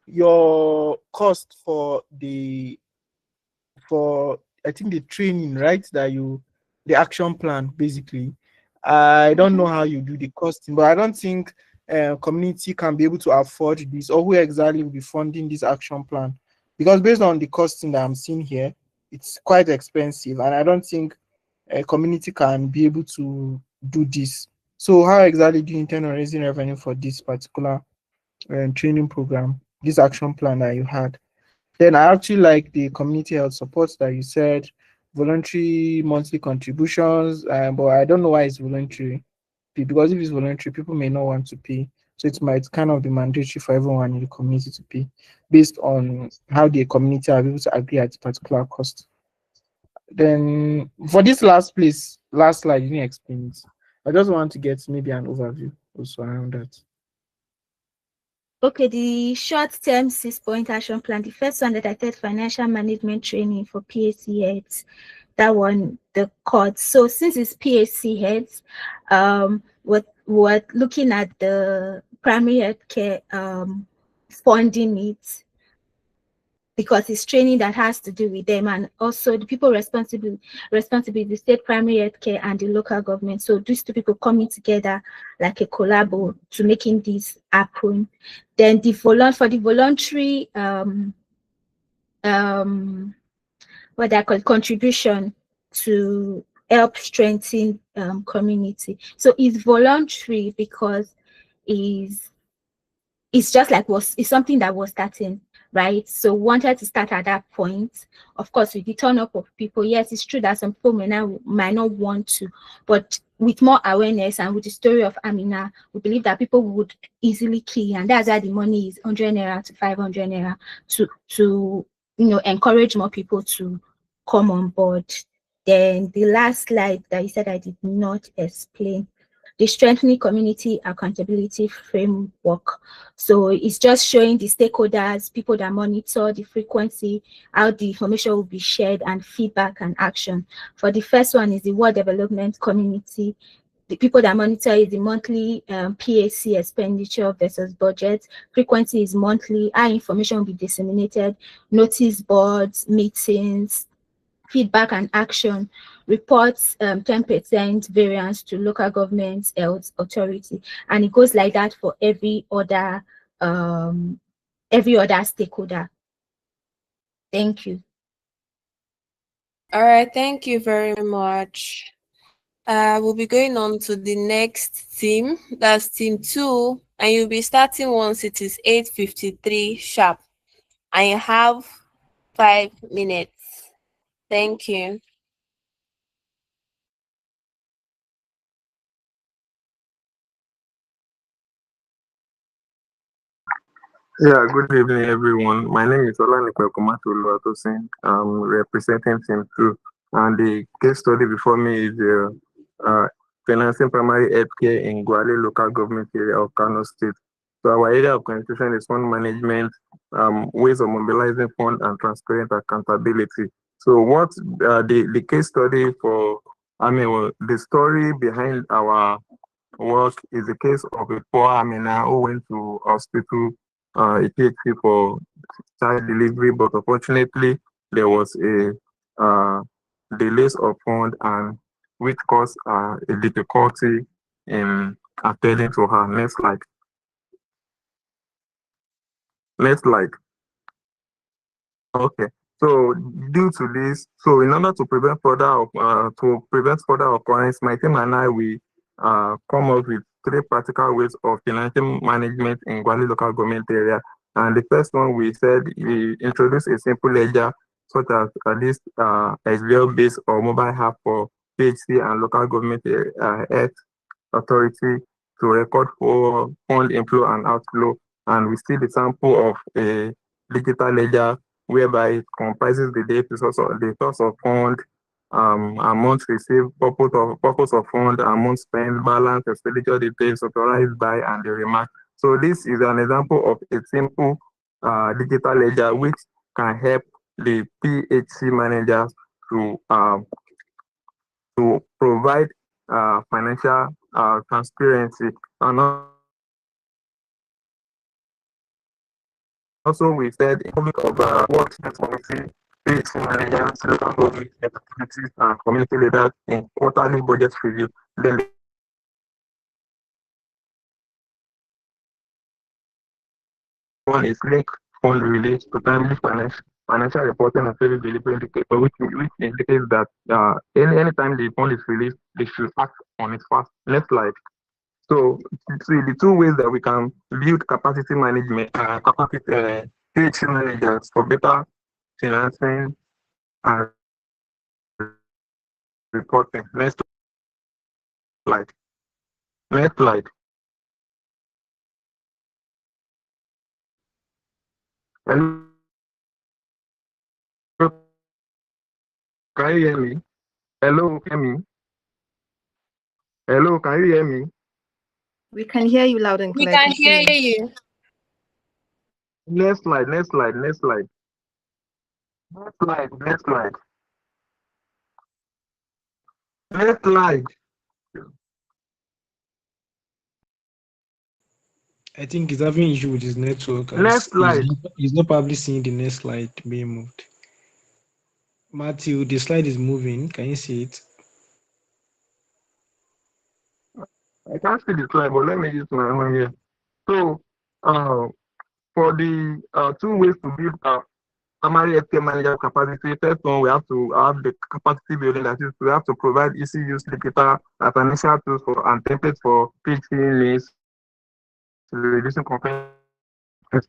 Your cost for I think the training, right? The action plan basically. I don't know how you do the costing, but I don't think community can be able to afford this, or who exactly will be funding this action plan, because based on the costing that I'm seeing here, it's quite expensive, and I don't think a community can be able to do this. So how exactly do you intend on raising revenue for this particular training program, this action plan that you had? Then I actually like the community health support that you said, voluntary monthly contributions, but I don't know why it's voluntary, because if it's voluntary, people may not want to pay. So it might kind of be mandatory for everyone in the community to pay based on how the community are able to agree at a particular cost. Then for this last slide, you didn't explain it. I just want to get maybe an overview also around that. Okay, the short-term 6-point action plan. The first one that I said, financial management training for PAC heads. That one, the court. So since it's PAC heads, we're looking at the primary health care funding it, because it's training that has to do with them, and also the people responsible, the state primary health care and the local government. So these two people coming together like a collabo to making this happen. Then for the voluntary what I call contribution to help strengthen community. So it's voluntary because it's just like it's something that was starting, right? So wanted to start at that point. Of course, with the turn up of people, yes, it's true that some people might not want to, but with more awareness and with the story of Amina, we believe that people would easily key, and that's why the money is 100 naira to 500 naira to encourage more people to come on board. Then the last slide that you said I did not explain, the strengthening community accountability framework. So it's just showing the stakeholders, people that monitor the frequency, how the information will be shared, and feedback and action. For the first one is the World Development Community. The people that monitor is the monthly PAC expenditure versus budget. Frequency is monthly. How information will be disseminated, notice boards, meetings, feedback and action, reports 10% variance to local government health authority, and it goes like that for every other stakeholder. Thank you. All right, thank you very much. We'll be going on to the next team. That's team 2, and you'll be starting once it is 8:53 sharp. And you have 5 minutes. Thank you. Yeah, good evening, everyone. My name is Olanipe Komatolu. I'm representing Team 2. And the case study before me is financing primary health care in Gwale local government area of Kano State. So our area of concentration is fund management, ways of mobilizing fund, and transparent accountability. So what the case study the story behind our work is the case of a poor Amina who went to hospital immediately for child delivery, but unfortunately there was a delays of fund, and which caused a difficulty in attending to her. Next like Okay. So due to this, so in order to prevent further occurrence, my team and I we come up with 3 practical ways of financial management in Gwali local government area. And the first one, we said we introduce a simple ledger such as this SVL based or mobile app for PHC and local government health authority to record for fund inflow and outflow. And we see the sample of a digital ledger whereby it comprises the date, the source of fund, amount received, purpose of fund, amount spent, balance, expenditure details, authorized by, and the remark. So this is an example of a simple digital ledger, which can help the PHC managers to provide financial transparency. And also we said in public of works committee, PHC managers, local government activities, and community leaders in quarterly budget review. Then the one is link fund release to timely financial reporting and service delivery indicator, which indicates that anytime the fund is released, they should act on it fast. Next slide. So, see the two ways that we can build capacity management, PHC managers for better financing and reporting. Slide. Next slide. Hello, can you hear me? Hello, can you hear me? Hello, can you hear me? We can hear you loud and We clear. can hear Continue. you. Next slide, next slide, next slide. Next slide, next slide. Next slide. I think he's having issue with his network. Next slide. He's not probably seeing the next slide being moved. Matthew, the slide is moving. Can you see it? I can't see the slide, but let me use my own here. So, for the two ways to build primary healthcare manager capacity, first one, we have to have the capacity building, that is, we have to provide easy use digital financial tools for and templates for PhD needs, reducing complaints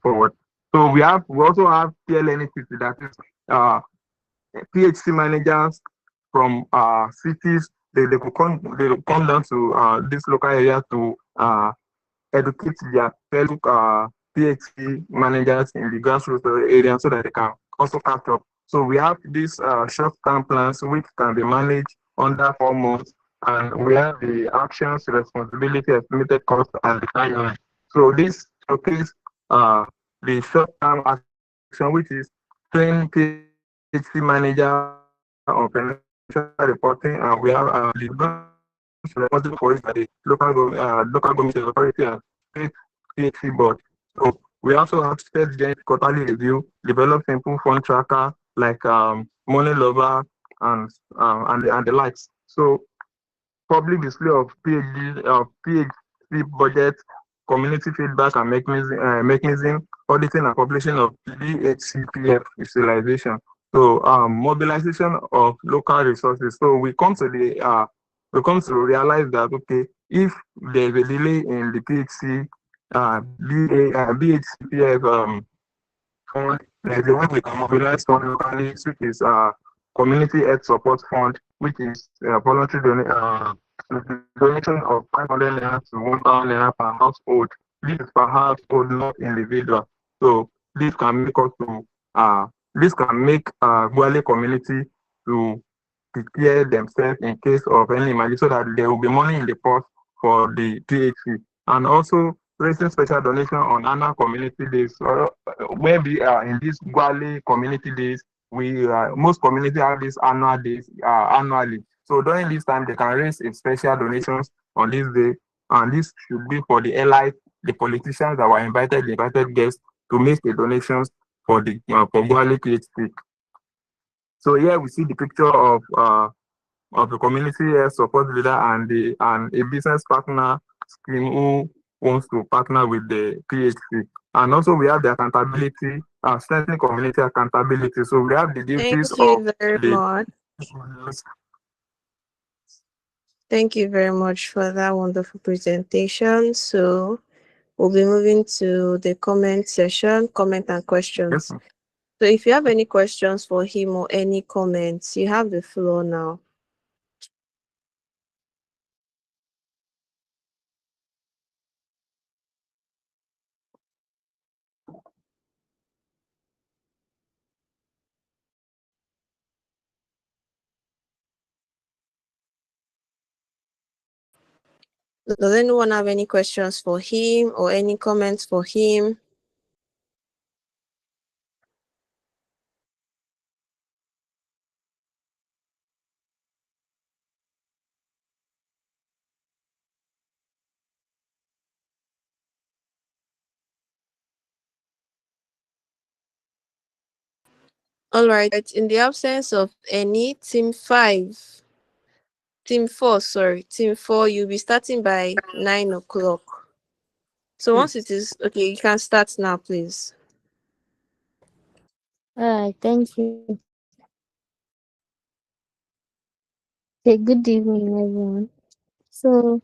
forward. So we also have PLN, that is PHC managers from cities. They could come down to this local area to educate their fellow PhD managers in the grassroots area so that they can also catch up. So we have these short-term plans which can be managed under 4 months, and we have the actions, responsibility, estimated cost, and the timeline. So this showcase the short-term action, which is training PhD manager on financial reporting, and we have the responsible for it by the local government authority and state PhD board. So we also have state joint quarterly review, develop simple fund tracker like Money Lover and the likes. So public display of PhD budget, community feedback and mechanism, auditing and publishing of BHCPF utilization. So mobilization of local resources. So we come to realize that okay, if there's a delay in the PHC BHCPF fund, there's a way we can mobilize fund locally, which is community health support fund, which is voluntary donation of 500 naira to 1,000 naira per household. This is per household, not individual. So this can make us to this can make Gwale community to prepare themselves in case of any emergency, so that there will be money in the pot for the PHC. And also raising special donation on annual community days, where we are in these Gwale community days. We most community have these annual days annually. So during this time, they can raise a special donations on this day, and this should be for the allies, the politicians that were invited, the invited guests to make the donations for the for Gwale PhD. So here we see the picture of the community support leader and a business partner scheme who wants to partner with the PhD. And also we have the accountability, strengthening community accountability. So we have the Thank duties of you very the much. Thank you very much for that wonderful presentation. So we'll be moving to the comment session, comment and questions. Yes. So if you have any questions for him or any comments, you have the floor now. Does anyone have any questions for him or any comments for him? All right. In the absence of any, team 4, you'll be starting by 9 o'clock. So once it is okay, you can start now, please. All right, thank you. Okay, good evening, everyone. So,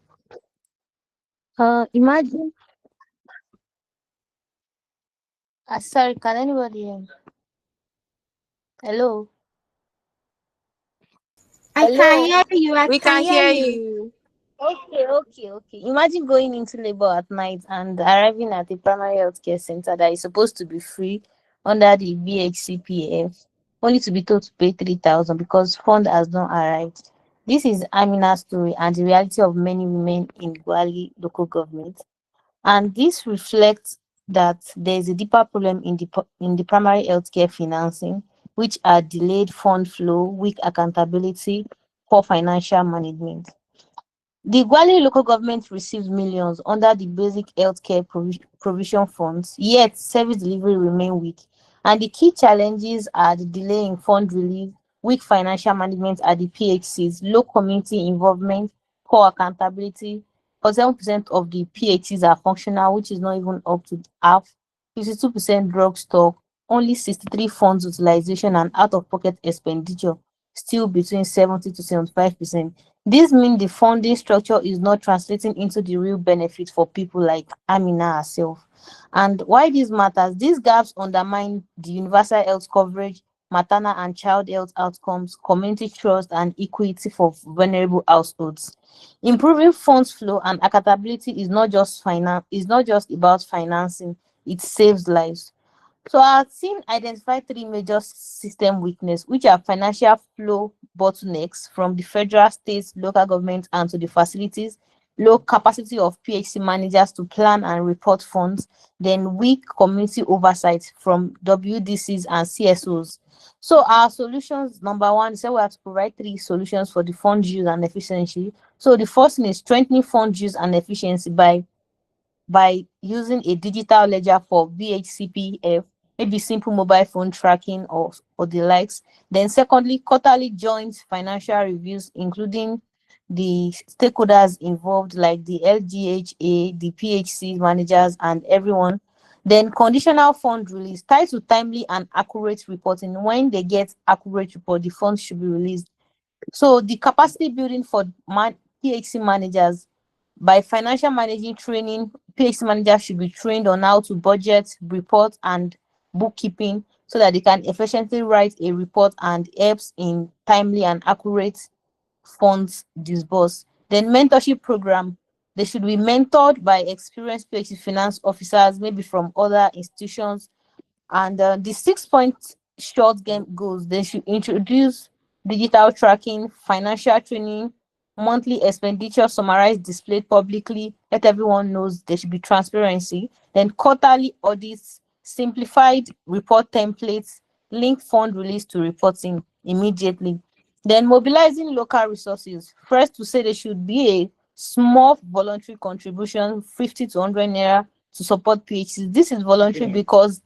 imagine. Sorry, can anybody hear me? Hello, I can hello. hear you. I We can can hear hear you. you. Okay. Imagine going into labor at night and arriving at a primary healthcare center that is supposed to be free under the BHCPF, only to be told to pay 3,000 because fund has not arrived. This is Amina's story and the reality of many women in Gwali local government. And this reflects that there is a deeper problem in the primary healthcare financing, which are delayed fund flow, weak accountability, poor financial management. The Gwale local government receives millions under the basic healthcare provision funds, yet service delivery remain weak. And the key challenges are the delay in fund release, weak financial management at the PHCs, low community involvement, poor accountability. 47% of the PHCs are functional, which is not even up to half. 52% drug stock, only 63 funds utilization and out-of-pocket expenditure, still between 70 to 75%. This means the funding structure is not translating into the real benefit for people like Amina herself. And why this matters, these gaps undermine the universal health coverage, maternal and child health outcomes, community trust, and equity for vulnerable households. Improving funds flow and accountability is not just about financing, it saves lives. So our team identified three major system weakness, which are financial flow bottlenecks from the federal, states, local government, and to the facilities, low capacity of PHC managers to plan and report funds, then weak community oversight from WDCs and CSOs. So our solutions, number one, so we have to provide three solutions for the fund use and efficiency. So the first thing is strengthening fund use and efficiency by using a digital ledger for VHCPF, maybe simple mobile phone tracking or the likes. Then, secondly, quarterly joint financial reviews, including the stakeholders involved, like the LGHA, the PHC managers, and everyone. Then, conditional fund release tied to timely and accurate reporting. When they get accurate report, the funds should be released. So, the capacity building for PHC managers by financial managing training, PhD managers should be trained on how to budget, report, and bookkeeping so that they can efficiently write a report and helps in timely and accurate funds disbursed. Then mentorship program. They should be mentored by experienced PhD finance officers, maybe from other institutions, and the 6 point short game goals, they should introduce digital tracking, financial training, monthly expenditure summarized, displayed publicly, let everyone knows there should be transparency. Then quarterly audits, simplified report templates, link fund release to reporting immediately. Then mobilizing local resources. First, to say there should be a small voluntary contribution, 50 to 100 naira, to support PHCs. This is voluntary because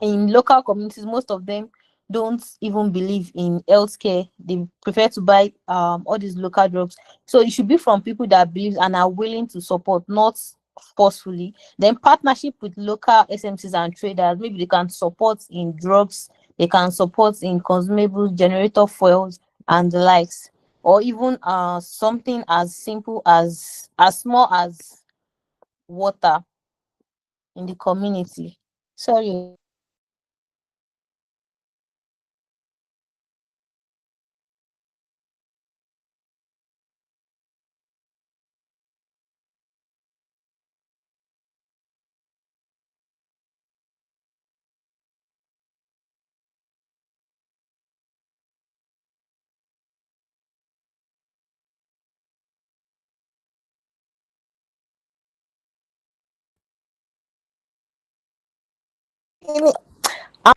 in local communities, most of them don't even believe in healthcare. They prefer to buy all these local drugs. So it should be from people that believe and are willing to support, not forcefully. Then partnership with local SMCs and traders. Maybe they can support in drugs, they can support in consumables, generator fuels, and the likes. Or even something as simple as small as water in the community. Sorry.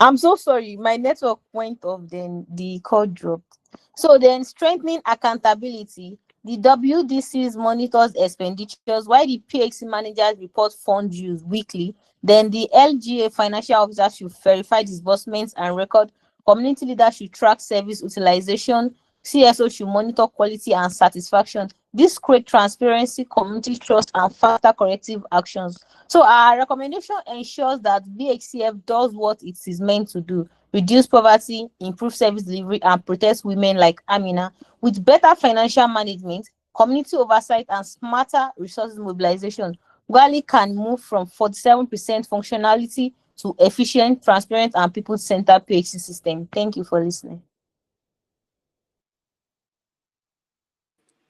I'm so sorry. My network went off, then the call dropped. So then strengthening accountability. The WDCs monitors expenditures while the PXC managers report fund use weekly. Then the LGA financial officers should verify disbursements and record Community leaders should track service utilization. CSO should monitor quality and satisfaction. This creates transparency, community trust, and faster corrective actions. So our recommendation ensures that BHCF does what it is meant to do: reduce poverty, improve service delivery, and protect women like Amina. With better financial management, community oversight, and smarter resources mobilization, Gwali can move from 47% functionality to efficient, transparent, and people-centered PHC system. Thank you for listening.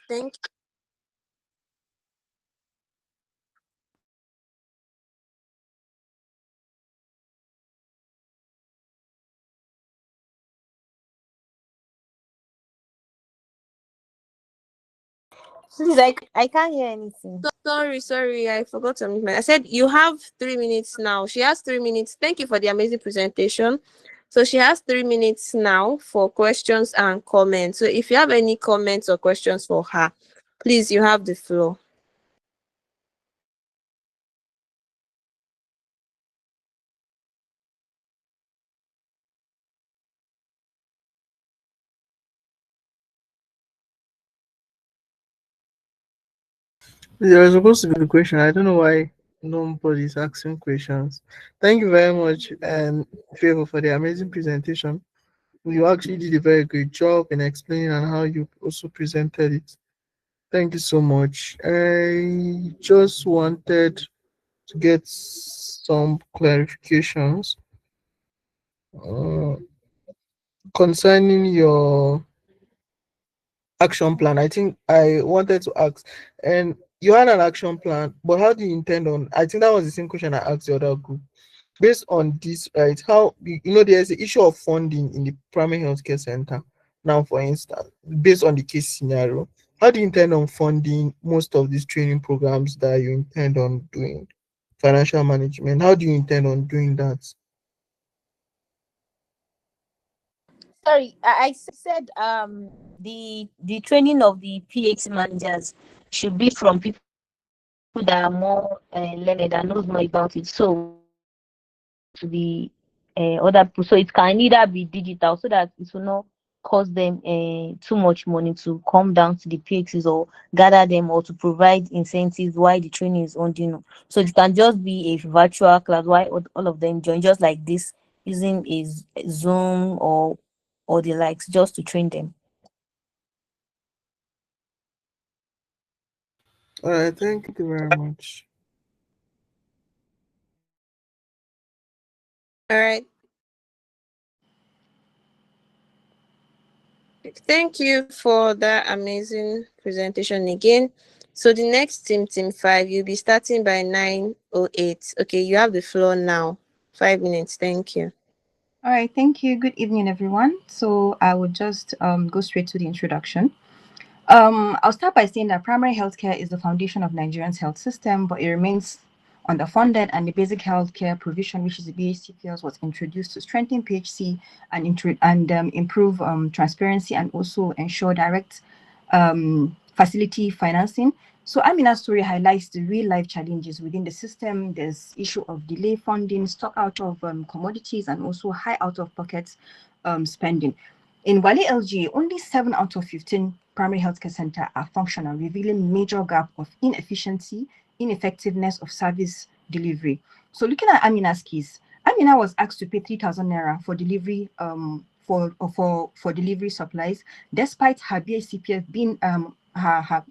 Thank Please, I can't hear anything. Sorry, I forgot to unmute I said you have 3 minutes now. She has 3 minutes. Thank you for the amazing presentation. So she has 3 minutes now for questions and comments. So if you have any comments or questions for her, please, you have the floor. There was supposed to be a question. I don't know why nobody's asking questions. Thank you very much, and Favor, for the amazing presentation. You actually did a very great job in explaining and how you also presented it. Thank you so much. I just wanted to get some clarifications uh, concerning your action plan. I think I wanted to ask, and you had an action plan, but how do you intend on? I think that was the same question I asked the other group. Based on this, right? How there's the issue of funding in the primary healthcare center. Now, for instance, based on the case scenario, how do you intend on funding most of these training programs that you intend on doing? Financial management. How do you intend on doing that? Sorry, I said the training of the PHC managers should be from people that are more learned and knows more about it. So to the other people, so it can either be digital, so that it will not cost them too much money to come down to the PXs or gather them, or to provide incentives while the training is on, so it can just be a virtual class while all of them join, just like this, using a Zoom or the likes, just to train them. All right, thank you very much. All right. Thank you for that amazing presentation again. So the next team 5, you'll be starting by 9:08. Okay, you have the floor now. 5 minutes. Thank you. All right, thank you. Good evening, everyone. So I will just go straight to the introduction. I'll start by saying that primary healthcare is the foundation of Nigerian's health system, but it remains underfunded, and the basic healthcare provision, which is the BHCPS, was introduced to strengthen PHC and improve transparency, and also ensure direct facility financing. So Amina's story highlights the real life challenges within the system. There's issue of delay funding, stock out of commodities, and also high out of pocket spending. In Wale LG, only 7 out of 15 primary healthcare centers are functional, revealing major gap of inefficiency, ineffectiveness of service delivery. So looking at Amina's case, Amina was asked to pay 3,000 naira for delivery for delivery supplies, despite her BHCPS being her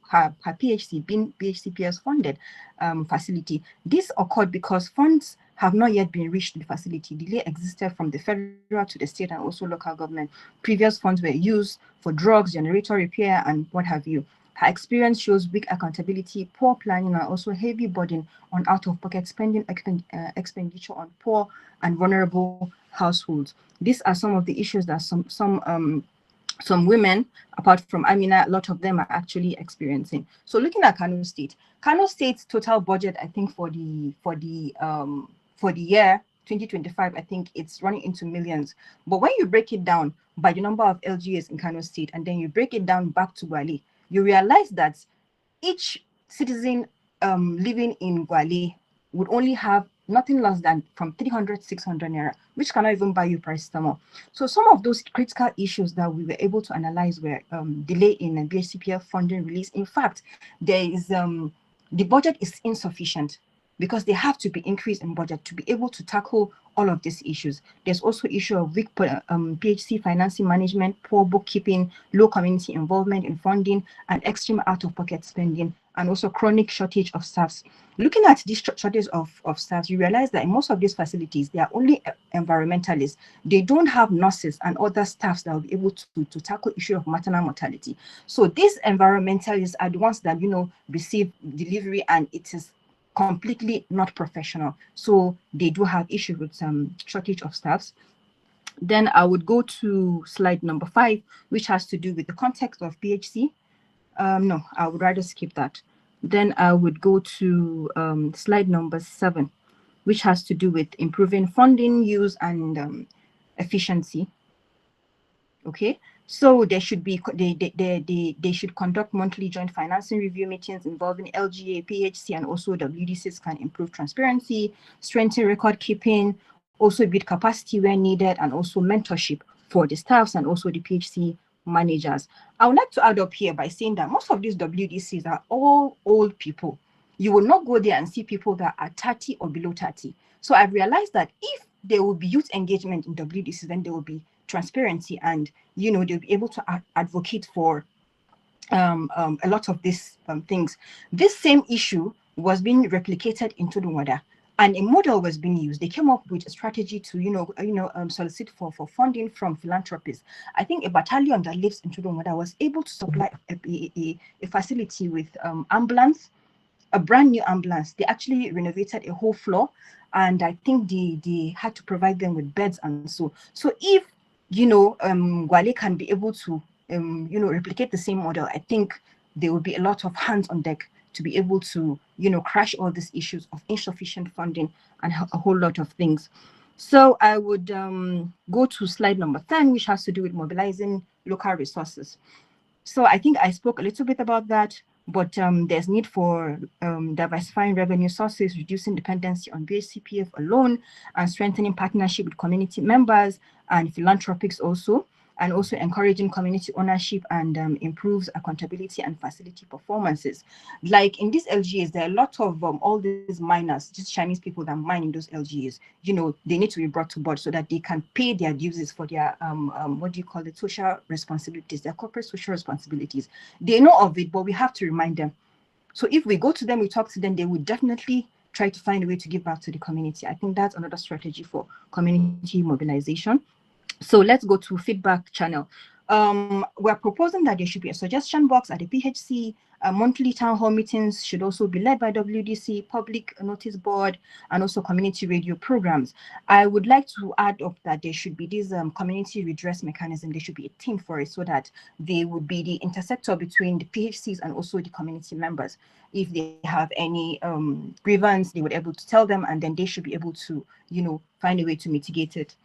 PHC being BHCPS funded facility. This occurred because funds have not yet been reached to the facility. Delay existed from the federal to the state and also local government. Previous funds were used for drugs, generator repair, and what have you. Her experience shows weak accountability, poor planning, and also heavy burden on out-of-pocket spending expenditure on poor and vulnerable households. These are some of the issues that some women, apart from Amina, a lot of them are actually experiencing. So looking at Kano State's total budget, I think for the year 2025, I think it's running into millions. But when you break it down by the number of LGAs in Kano State, and then you break it down back to Gwale, you realize that each citizen living in Gwale would only have nothing less than from 300, 600 naira, which cannot even buy you paracetamol. So some of those critical issues that we were able to analyze were delay in BHCPF funding release. In fact, there is the budget is insufficient because they have to be increased in budget to be able to tackle all of these issues. There's also issue of weak PHC financing management, poor bookkeeping, low community involvement in funding, and extreme out-of-pocket spending, and also chronic shortage of staffs. Looking at this shortage of staffs, you realize that in most of these facilities, they are only environmentalists. They don't have nurses and other staffs that will be able to tackle issue of maternal mortality. So these environmentalists are the ones that, receive delivery, and it is completely not professional. So they do have issues with some shortage of staffs. Then I would go to slide number 5, which has to do with the context of PHC. No, I would rather skip that. Then I would go to slide number 7, which has to do with improving funding use and efficiency. Okay, so they should be they should conduct monthly joint financing review meetings involving LGA, PHC, and also WDCs can improve transparency, strengthen record keeping, also build capacity where needed, and also mentorship for the staffs and also the PHC managers. I would like to add up here by saying that most of these WDCs are all old people. You will not go there and see people that are 30 or below 30. So I've realized that if there will be youth engagement in WDCs, then there will be transparency, and they'll be able to advocate for a lot of these things. This same issue was being replicated into the WADA, and a model was being used. They came up with a strategy to solicit for funding from philanthropists. I think a battalion that lives in Tudunwada was able to supply a facility with ambulance, a brand new ambulance. They actually renovated a whole floor, and I think they had to provide them with beds and so. So if Gwale can be able to replicate the same model, I think there will be a lot of hands on deck to be able to crash all these issues of insufficient funding and a whole lot of things. So I would go to slide number 10, which has to do with mobilizing local resources. So I think I spoke a little bit about that, but there's need for diversifying revenue sources, reducing dependency on BHCPF alone, and strengthening partnership with community members and philanthropics also, and also encouraging community ownership and improves accountability and facility performances. Like in these LGAs, there are a lot of all these miners, just Chinese people that mine in those LGAs. They need to be brought to board so that they can pay their dues for their what do you call it, social responsibilities, their corporate social responsibilities. They know of it, but we have to remind them. So if we go to them, we talk to them, they would definitely try to find a way to give back to the community. I think that's another strategy for community mobilization. So let's go to feedback channel. We're proposing that there should be a suggestion box at the PHC. Monthly town hall meetings should also be led by WDC, public notice board, and also community radio programs. I would like to add up that there should be this community redress mechanism. There should be a team for it so that they would be the intersector between the PHCs and also the community members. If they have any grievance, they would be able to tell them, and then they should be able to, find a way to mitigate it.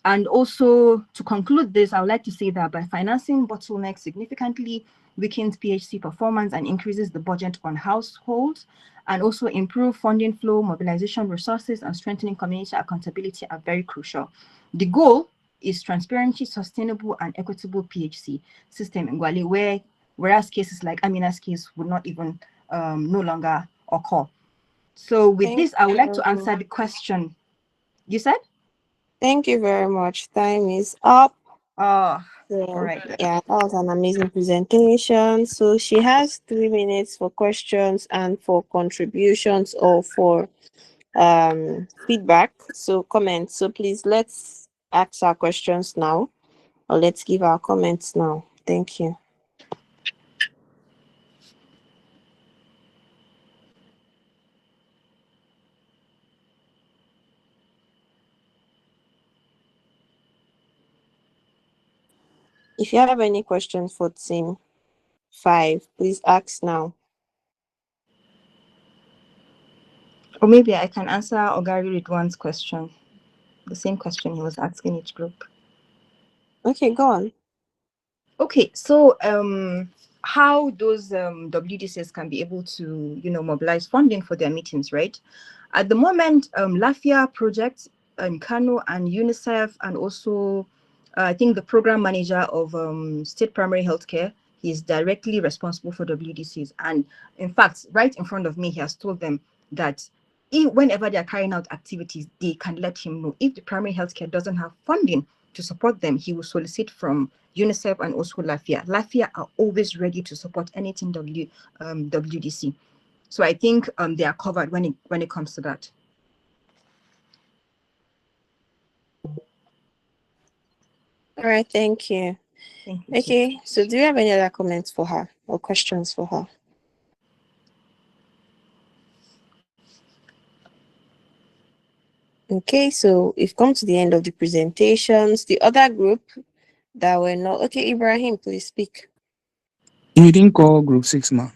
And also, to conclude this, I would like to say that by financing bottlenecks significantly weakens PHC performance and increases the budget on households, and also improve funding flow, mobilization resources, and strengthening community accountability are very crucial. The goal is transparency, sustainable, and equitable PHC system in Gwale, whereas cases like Amina's case would not even no longer occur. So with this, I would like to answer the question. You said? Thank you very much. Time is up. Oh, So, all right. yeah, that was an amazing presentation. So she has 3 minutes for questions and for contributions or for feedback. So comments. So please let's ask our questions now, or let's give our comments now. Thank you. If you have any questions for team 5, please ask now. Or maybe I can answer Ogari Ridwan's question, the same question he was asking each group. Okay, go on. Okay, so how those WDCs can be able to, mobilize funding for their meetings, right? At the moment, Lafia Project, Kano, and UNICEF, and also I think the program manager of State Primary Healthcare, he's directly responsible for WDCs. And in fact, right in front of me, he has told them that whenever they are carrying out activities, they can let him know. If the primary healthcare doesn't have funding to support them, he will solicit from UNICEF and also Lafia. Lafia are always ready to support anything WDC. So I think they are covered when it comes to that. All right, thank you. Thank you. Okay, so do you have any other comments for her or questions for her? Okay, so we've come to the end of the presentations. The other group that were not okay, Ibrahim, please speak. You didn't call group 6, ma.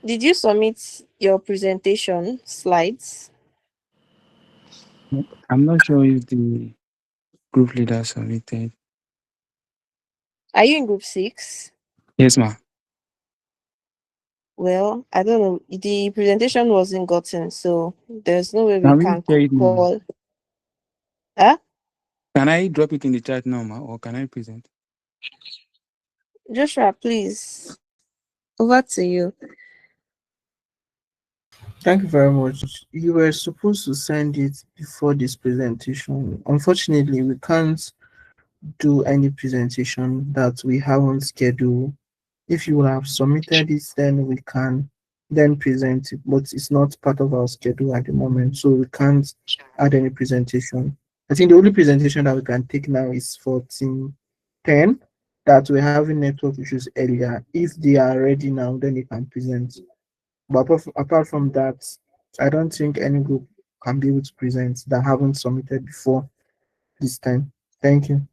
Did you submit your presentation slides? I'm not sure if the group leader submitted. Are you in group 6? Yes, ma. Well, I don't know. The presentation wasn't gotten, so there's no way we Can we can share it now? call. Huh? Can I drop it in the chat now, ma, or can I present? Joshua, please. Over to you. Thank you very much. You were supposed to send it before this presentation. Unfortunately, we can't do any presentation that we haven't scheduled. If you would have submitted it, then we can then present it, but it's not part of our schedule at the moment, so we can't add any presentation. I think the only presentation that we can take now is for team 10 that we're having network issues earlier. If they are ready now, then they can present. But apart from that, I don't think any group can be able to present that haven't submitted before this time. Thank you.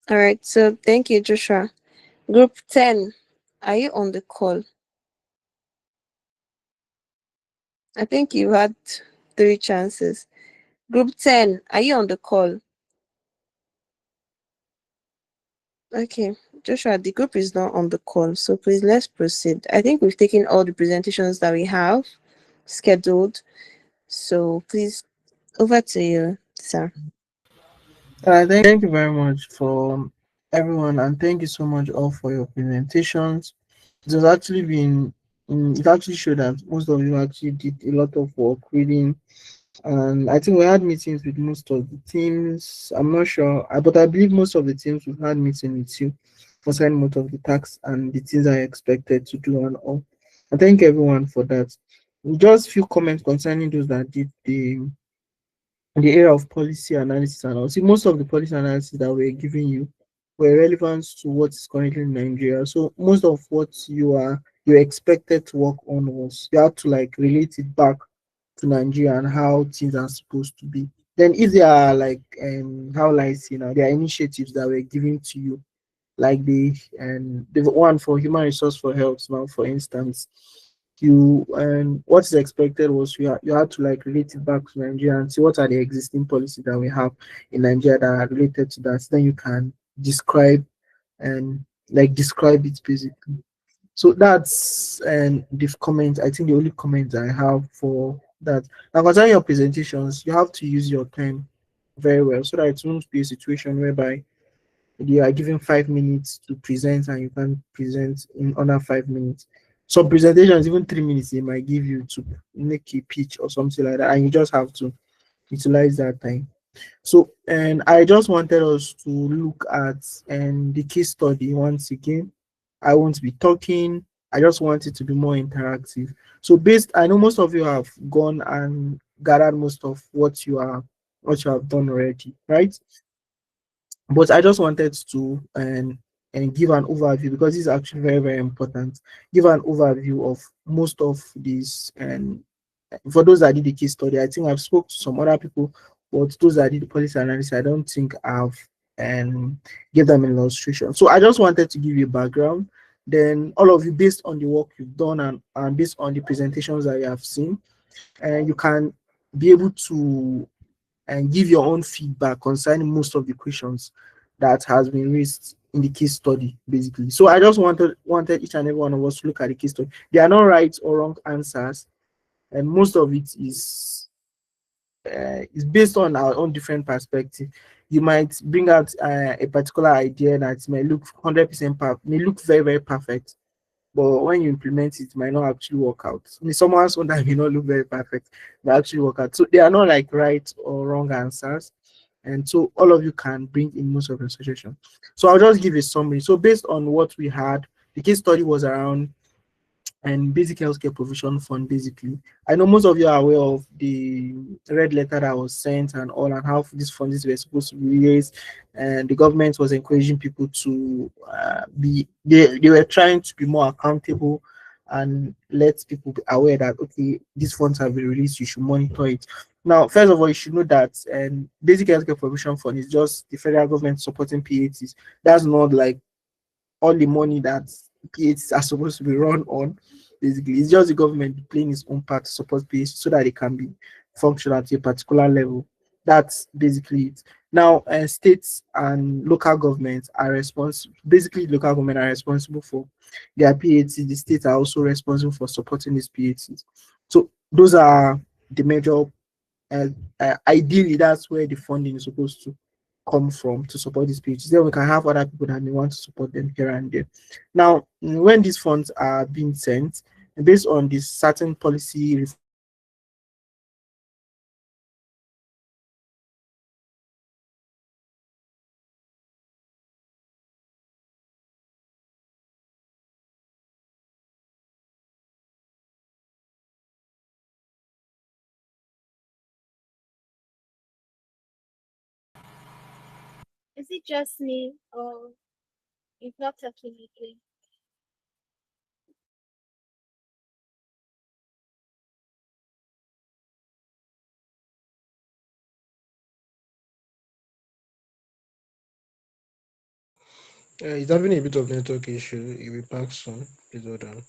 All right, so thank you, Joshua. Group 10, are you on the call? I think you had 3 chances. Group 10, are you on the call? Okay, Joshua, the group is not on the call, so please let's proceed. I think we've taken all the presentations that we have scheduled, so please, over to you, sir. Thank you very much for everyone, and thank you so much all for your presentations. It has actually been, it actually showed that most of you actually did a lot of work reading, and I think we had meetings with most of the teams. I'm not sure, but I believe most of the teams we've had meeting with you concerning most of the tasks and the things I expected to do and all. I thank everyone for that. Just few comments concerning those that did the area of policy analysis and all. See, most of the policy analysis that we're giving you were relevant to what is currently in Nigeria. So most of what you expected to work on was you have to like relate it back to Nigeria and how things are supposed to be. Then if there are like how will I say now, there are initiatives that were given to you, like the one for human resource for health now, for instance, you and what is expected was you had to like relate it back to Nigeria and see what are the existing policies that we have in Nigeria that are related to that. Then you can describe and like describe it basically. So that's the comment. I think the only comment I have for that. Now concerning your presentations, you have to use your time very well so that it won't be a situation whereby you are given 5 minutes to present and you can present in under 5 minutes. Some presentations, even 3 minutes, they might give you to make a pitch or something like that, and you just have to utilize that time. So, and I just wanted us to look at the case study once again. I won't be talking. I just want it to be more interactive. So, I know most of you have gone and gathered most of what you have done already, right? But I just wanted to and give an overview because this is actually very, very important. Give an overview of most of these, and for those that did the case study, I think I've spoke to some other people, but those that did the policy analysis, I don't think I've give them an illustration. So I just wanted to give you a background. Then all of you, based on the work you've done and based on the presentations that you have seen, and you can be able to and give your own feedback concerning most of the questions that has been raised in the case study, basically. So I just wanted each and every one of us to look at the case study. There are no right or wrong answers, and most of it is based on our own different perspective. You might bring out a particular idea that may look 100% may look very very perfect, but when you implement it, it might not actually work out. I mean, someone's one that may not look very perfect, but actually work out. So they are not like right or wrong answers. And so all of you can bring in most of your suggestions. So I'll just give a summary. So based on what we had, the case study was around and basic healthcare provision fund. Basically, I know most of you are aware of the red letter that was sent and all, and how these funds were supposed to be raised, and the government was encouraging people to they were trying to be more accountable and let people be aware that okay, these funds have been released, you should monitor it. Now, first of all, you should know that basic healthcare provision fund is just the federal government supporting PATs. That's not like all the money that PHs are supposed to be run on. Basically, it's just the government playing its own part to support PHs so that they can be functional to a particular level. That's basically it. Now, states and local governments are responsible. Basically, local government are responsible for their PHs. The states are also responsible for supporting these PHs. So those are the major. Ideally, that's where the funding is supposed to come from to support these pages. Then we can have other people that may want to support them here and there. Now, when these funds are being sent, based on this certain policy reforms that are being implemented, and Is it just me or you've not talking again? He's having a bit of network issue. He'll be back soon. Please hold on.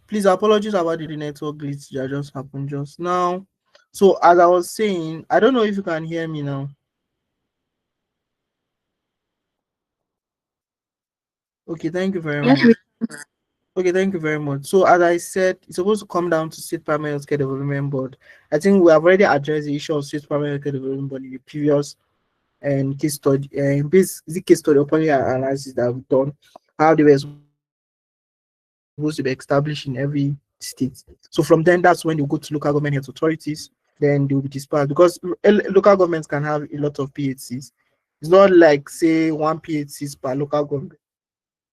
please apologies about the network glitch that just happened just now. So as I was saying, I don't know if you can hear me now. Okay, thank you very Yes, much. Okay, thank you very much. So as I said, it's supposed to come down to State Primary Healthcare Development Board. I think we have already addressed the issue of State Primary Healthcare Development Board in the previous case study and basic case study upon the analysis that we've done, how they were supposed to be established in every state. So from then, that's when you go to local government health authorities, then they will be dispersed because local governments can have a lot of PHCs. It's not like say one PHCs per local government.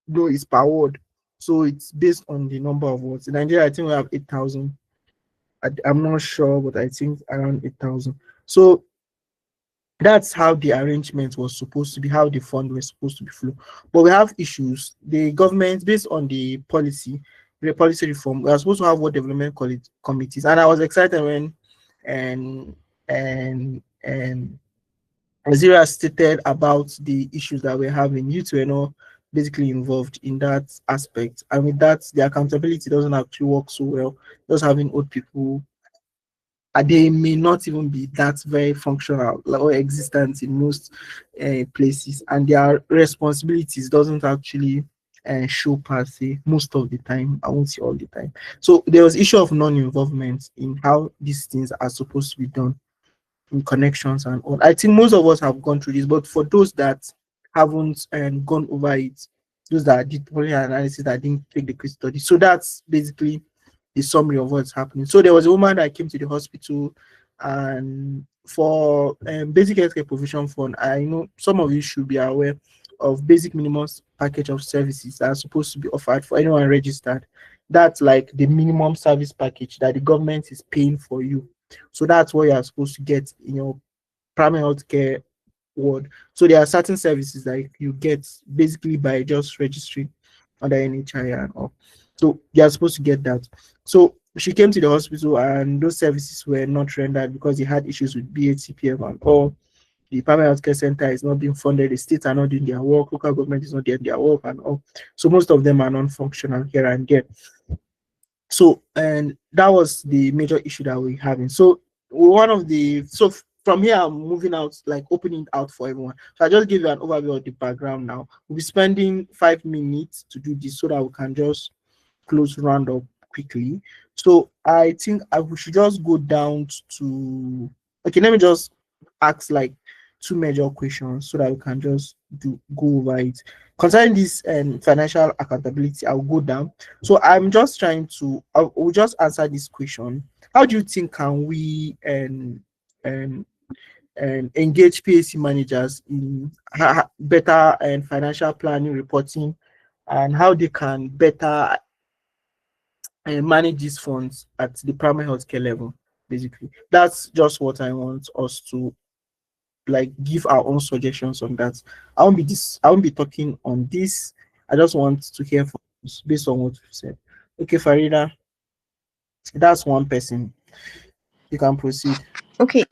No, it's per ward. So it's based on the number of wards. In Nigeria, I think we have 8,000. I'm not sure, but I think around 8,000. So that's how the arrangement was supposed to be, how the fund was supposed to be flow. But we have issues. The government, based on the policy reform, we are supposed to have what development committees. And I was excited when and and Azira stated about the issues that we're having. You two are not basically involved in that aspect. And with that, the accountability doesn't actually work so well. Just having old people, they may not even be that very functional or existent in most places, and their responsibilities doesn't actually show per se most of the time. I won't say all the time. So there was issue of non-involvement in how these things are supposed to be done in connections and all. I think most of us have gone through this, but for those that haven't gone over it, those that did only analysis that didn't take the case study. So that's basically the summary of what's happening. So there was a woman that came to the hospital, and for basic healthcare provision fund, I know some of you should be aware of basic minimum package of services that are supposed to be offered for anyone registered. That's like the minimum service package that the government is paying for you. So that's what you are supposed to get in your primary healthcare ward. So there are certain services that you get basically by just registering under NHI and all. So you are supposed to get that. So she came to the hospital and those services were not rendered because he had issues with BHCPF and all. The primary healthcare center is not being funded, the states are not doing their work, local government is not doing their work and all. So most of them are non-functional here and there. So, and that was the major issue that we're having. So one of the, so from here I'm moving out, like opening it out for everyone. So I just give you an overview of the background now. We'll be spending 5 minutes to do this so that we can just close round up quickly. So I think we should just go down to, okay, let me just ask like two major questions so that we can just go over it. Concerning this financial accountability, I'll go down. So I'm just trying to, I'll just answer this question. How do you think can we and engage PAC managers in better and financial planning, reporting, and how they can better manage these funds at the primary healthcare level? Basically, that's just what I want us to like give our own suggestions on that. I won't be talking on this. I just want to hear from us based on what you said. Okay, Farida, that's one person. You can proceed. Okay,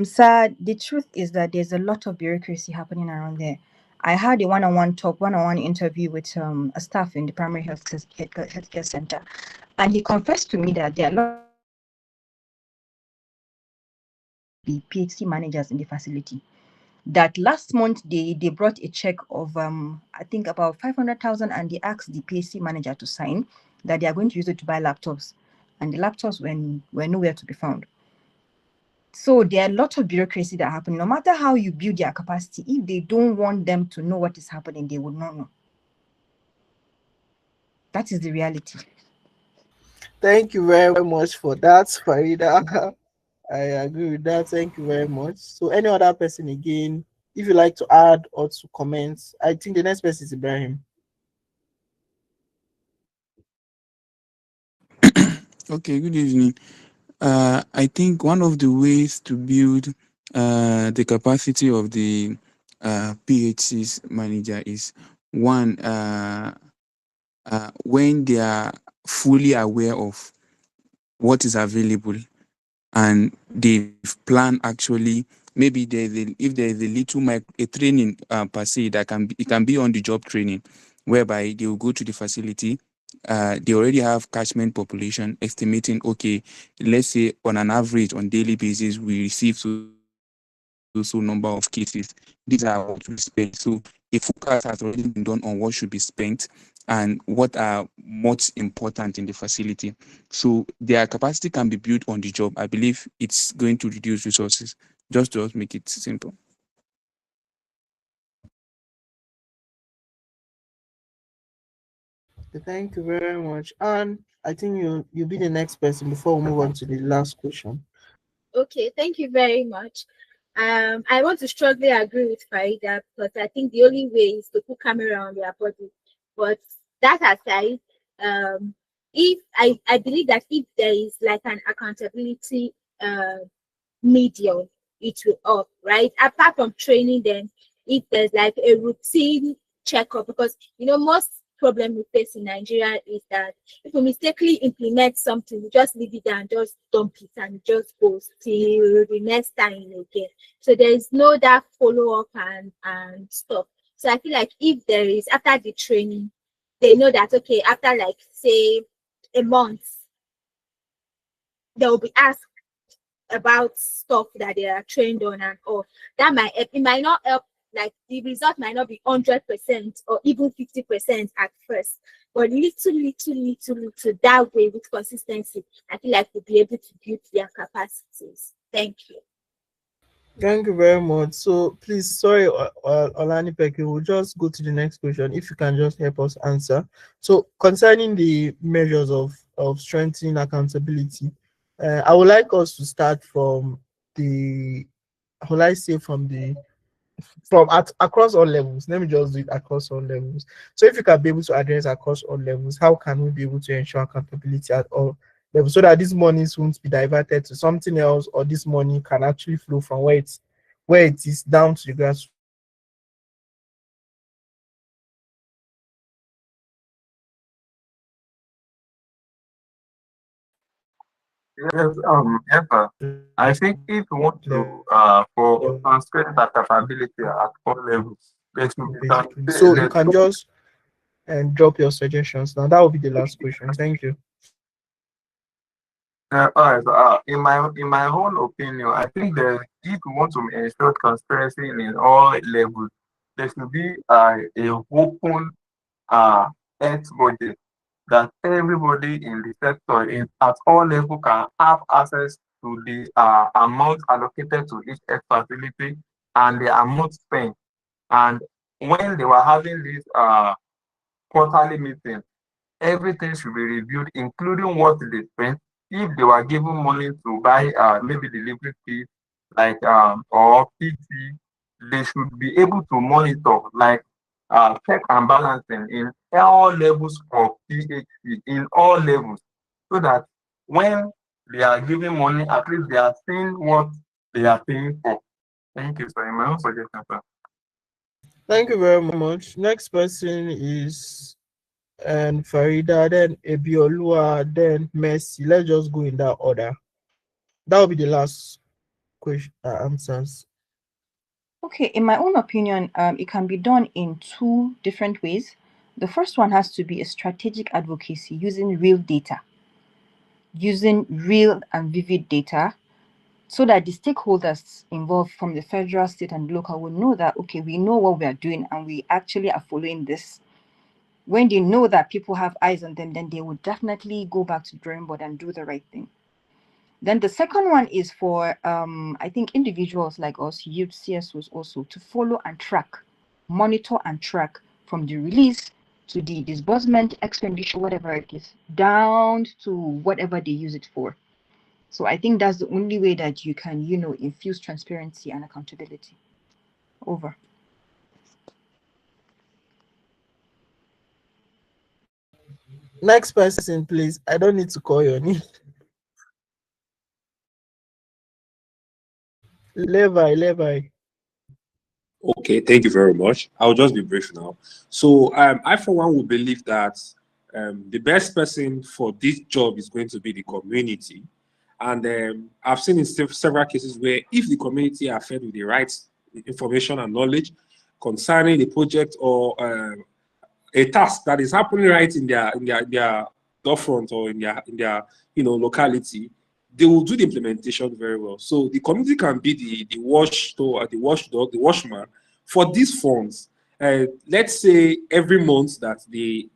sir, the truth is that there's a lot of bureaucracy happening around there. I had a one-on-one interview with a staff in the primary healthcare center, and he confessed to me that there are a lot of PhD managers in the facility. That last month they brought a check of I think about 500,000, and they asked the PhD manager to sign that they are going to use it to buy laptops, and the laptops were nowhere to be found. So there are a lot of bureaucracy that happen. No matter how you build their capacity, if they don't want them to know what is happening, they would not know. That is the reality. Thank you very much for that, Farida. I agree with that. Thank you very much. So any other person again, if you like to add or to comment, I think the next person is Ibrahim. Okay, good evening. I think one of the ways to build the capacity of the PHC's manager is one, when they are fully aware of what is available and they've planned actually, maybe if there's a little a training per se that it can be on the job training, whereby they will go to the facility. They already have catchment population estimating, okay, let's say on an average on daily basis we receive so number of cases. These are what we spend. So a focus has already been done on what should be spent and what are most important in the facility. So their capacity can be built on the job. I believe it's going to reduce resources, just to make it simple. Thank you very much. And I think you'll be the next person before we move on to the last question. Okay, thank you very much. I want to strongly agree with Farida because I think the only way is to put camera on their body. But that aside, if I believe that if there is like an accountability medium, it will up, right? Apart from training them, if there's like a routine checkup, because most problem we face in Nigeria is that if we mistakenly implement something, we just leave it and just dump it and it just goes till the next time again. So there is no that follow up and stuff. So I feel like if there is, after the training, they know that okay, after like say a month, they will be asked about stuff that they are trained on and all. That might help. It might not help, like the result might not be 100% or even 50% at first, but little that way with consistency, I feel like we'll be able to build their capacities. Thank you. Thank you very much. So please, sorry, Olani Peki, we'll just go to the next question. If you can just help us answer. So concerning the measures of of strengthening accountability. I would like us to start from the, how will I say, from at across all levels. Let me just do it across all levels. So if you can be able to address across all levels, how can we be able to ensure accountability at all levels so that these monies won't be diverted to something else, or this money can actually flow from where it is down to the grassroots? Yes, I think if we want to, for transparent accountability at all levels, there should be Basically. So you can just and drop your suggestions. Now that will be the last question. Thank you. all right. In my own opinion, I think that if we want to ensure transparency in all levels, there should be a open health budget that everybody in the sector at all levels can have access to the amount allocated to each health facility and the amount spent. And when they were having this quarterly meeting, everything should be reviewed, including what they spent. If they were given money to buy maybe delivery fees, like or PT, they should be able to monitor, like check and balancing in all levels of PHC, in all levels, so that when they are giving money, at least they are seeing what they are paying for. Thank you, sir. In my own suggestion, sir. Thank you very much. Next person is and Farida, then Ebiolua, then Messi. Let's just go in that order. That will be the last question answers. Okay, in my own opinion, it can be done in two different ways. The first one has to be a strategic advocacy using real and vivid data, so that the stakeholders involved from the federal, state, and local will know that, okay, we know what we are doing and we actually are following this. When they know that people have eyes on them, then they will definitely go back to the drawing board and do the right thing. Then the second one is for, I think, individuals like us, youth, CSOs also, to follow and track, monitor and track from the release to the disbursement, expenditure, whatever it is, down to whatever they use it for. So I think that's the only way that you can, infuse transparency and accountability. Over. Next person, please. I don't need to call your name. Levi. Okay, thank you very much. I'll just be brief now. So I, for one, would believe that the best person for this job is going to be the community. And I've seen in several cases where if the community are fed with the right information and knowledge concerning the project or a task that is happening right in their storefront or in their locality, they will do the implementation very well. So the community can be the watchdog, the watchdog, the watchman for these funds. Let's say every month that the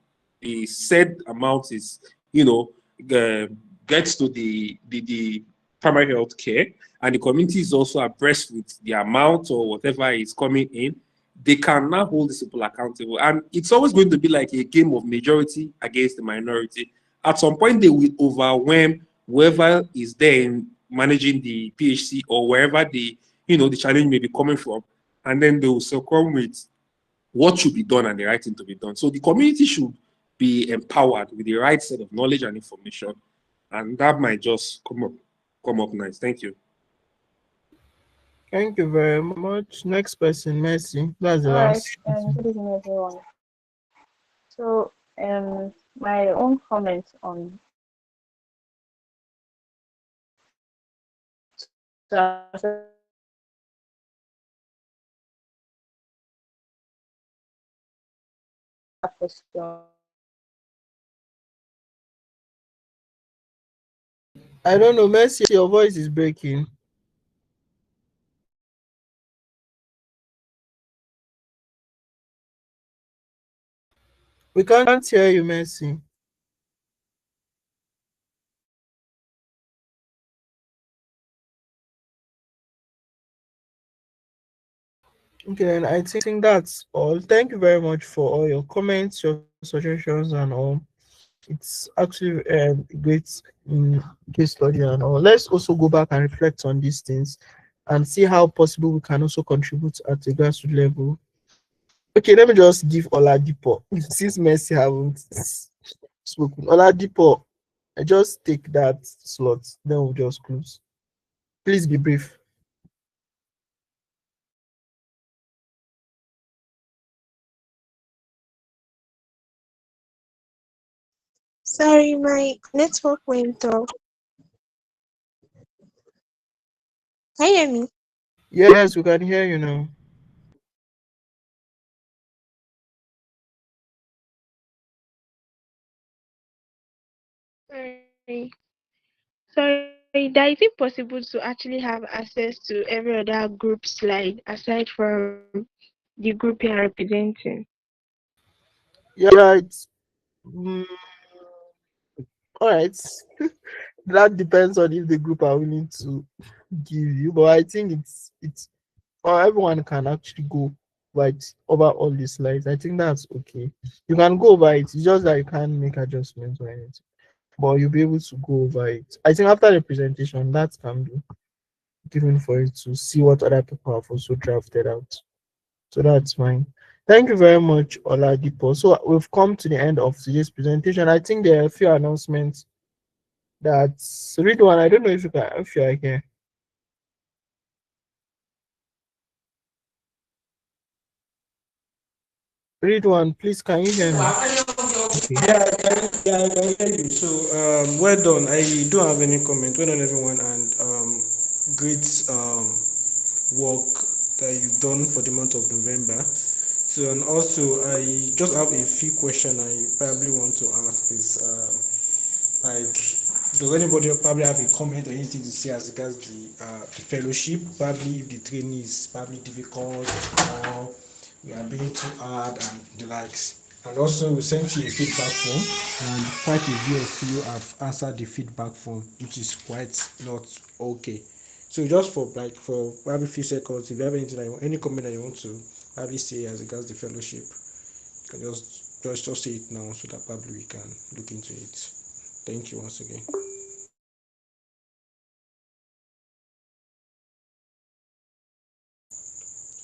said amount is uh, gets to the primary health care, and the community is also abreast with the amount or whatever is coming in, they can now hold these people accountable. And it's always going to be like a game of majority against the minority. At some point, they will overwhelm whoever is there in managing the PHC or wherever the challenge may be coming from. And then they will succumb with what should be done and the right thing to be done. So the community should be empowered with the right set of knowledge and information. And that might just come up nice. Thank you. Thank you very much. Next person, Messi. That's the All right, last. good evening, everyone. So, my own comment on so question. I don't know, Messi, your voice is breaking. We can't hear you, Messi. Okay, then I think that's all. Thank you very much for all your comments, your suggestions, and all. It's actually a great case study and all. Let's also go back and reflect on these things and see how possible we can also contribute at a grassroots level. Okay, let me just give Oladipo since Messi haven't spoken. Oladipo, I just take that slot, then we'll just close. Please be brief. Sorry, my network went off. Can you hear me? Yes, we can hear you now. Sorry, that is it possible to actually have access to every other group slide aside from the group you are representing? Yeah, it's all right. That depends on if the group are willing to give you, but I think it's or everyone can actually go right over all these slides. I think that's okay. You can go over it. It's just that you can't make adjustments or anything, but you'll be able to go over it. I think after the presentation, that can be given for you to see what other people have also drafted out. So that's fine. Thank you very much, Oladipo. So we've come to the end of today's presentation. I think there are a few announcements. That's read one. I don't know if you can, if you are here. Read one, please. Can you hear me? Okay. Yeah, I can hear you. So, well done. I don't have any comment. Well done, everyone, and great work that you've done for the month of November. So, and also, I just have a few questions I probably want to ask. Is like, does anybody probably have a comment or anything to say as regards the fellowship? Probably if the training is probably difficult or we are being too hard and the likes. And also, we sent you a feedback form, and quite a few of you have answered the feedback form, which is quite not okay. So just for like for probably few seconds, if you have anything, any comment that you want to probably say as regards the fellowship, you can just say it now so that probably we can look into it. Thank you once again.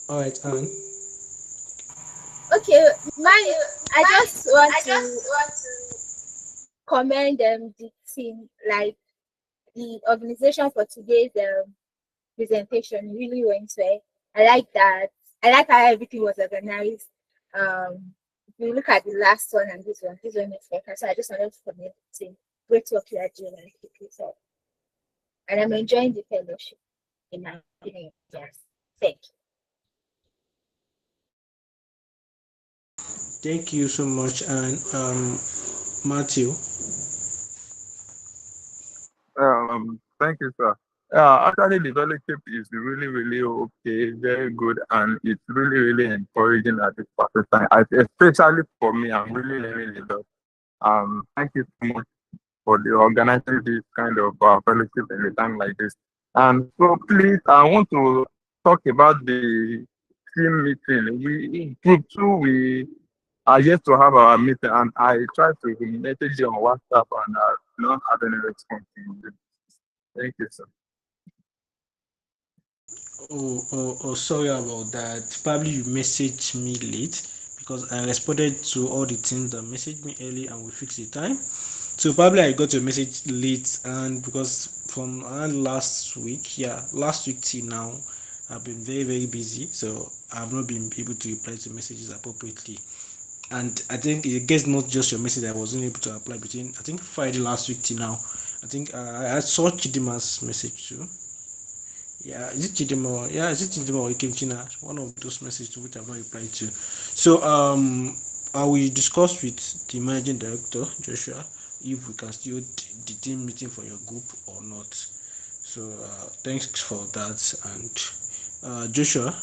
All right, and Okay, mine. I just want to commend the team, like the organization for today's presentation really went well. I like that. I like how everything was organized. If you look at the last one and this one is better. So I just wanted to commend the team. Great work you are doing and keep it up. And I'm enjoying the fellowship in my opinion. Yes. Thank you. thank you so much, and Matthew. Thank you, sir. Actually, the fellowship is really, really okay, very good, and it's really, really encouraging at this particular time. Especially for me, I'm really learning a lot. Thank you so much for the organizing this kind of fellowship in a time like this. And so, please, I want to talk about the team meeting. We in group two, we are yet to have our meeting, and I tried to message you on WhatsApp, and not have any response. Thank you, sir. Oh, sorry about that. Probably you messaged me late because I responded to all the things that messaged me early and we fixed the time. So probably I got your message late, and because from around last week, yeah, last week till now, I've been very, very busy. So I've not been able to reply to messages appropriately. And I think it gets not just your message, I wasn't able to apply between I think Friday last week till now. I think I saw Chidima's message too. Yeah, is it Chidimo? Yeah, is it Chidimo or Ikemchina? One of those messages to which I've not replied to. So I will discuss with the managing director, Joshua, if we can still the team meeting for your group or not. So thanks for that. And Joshua.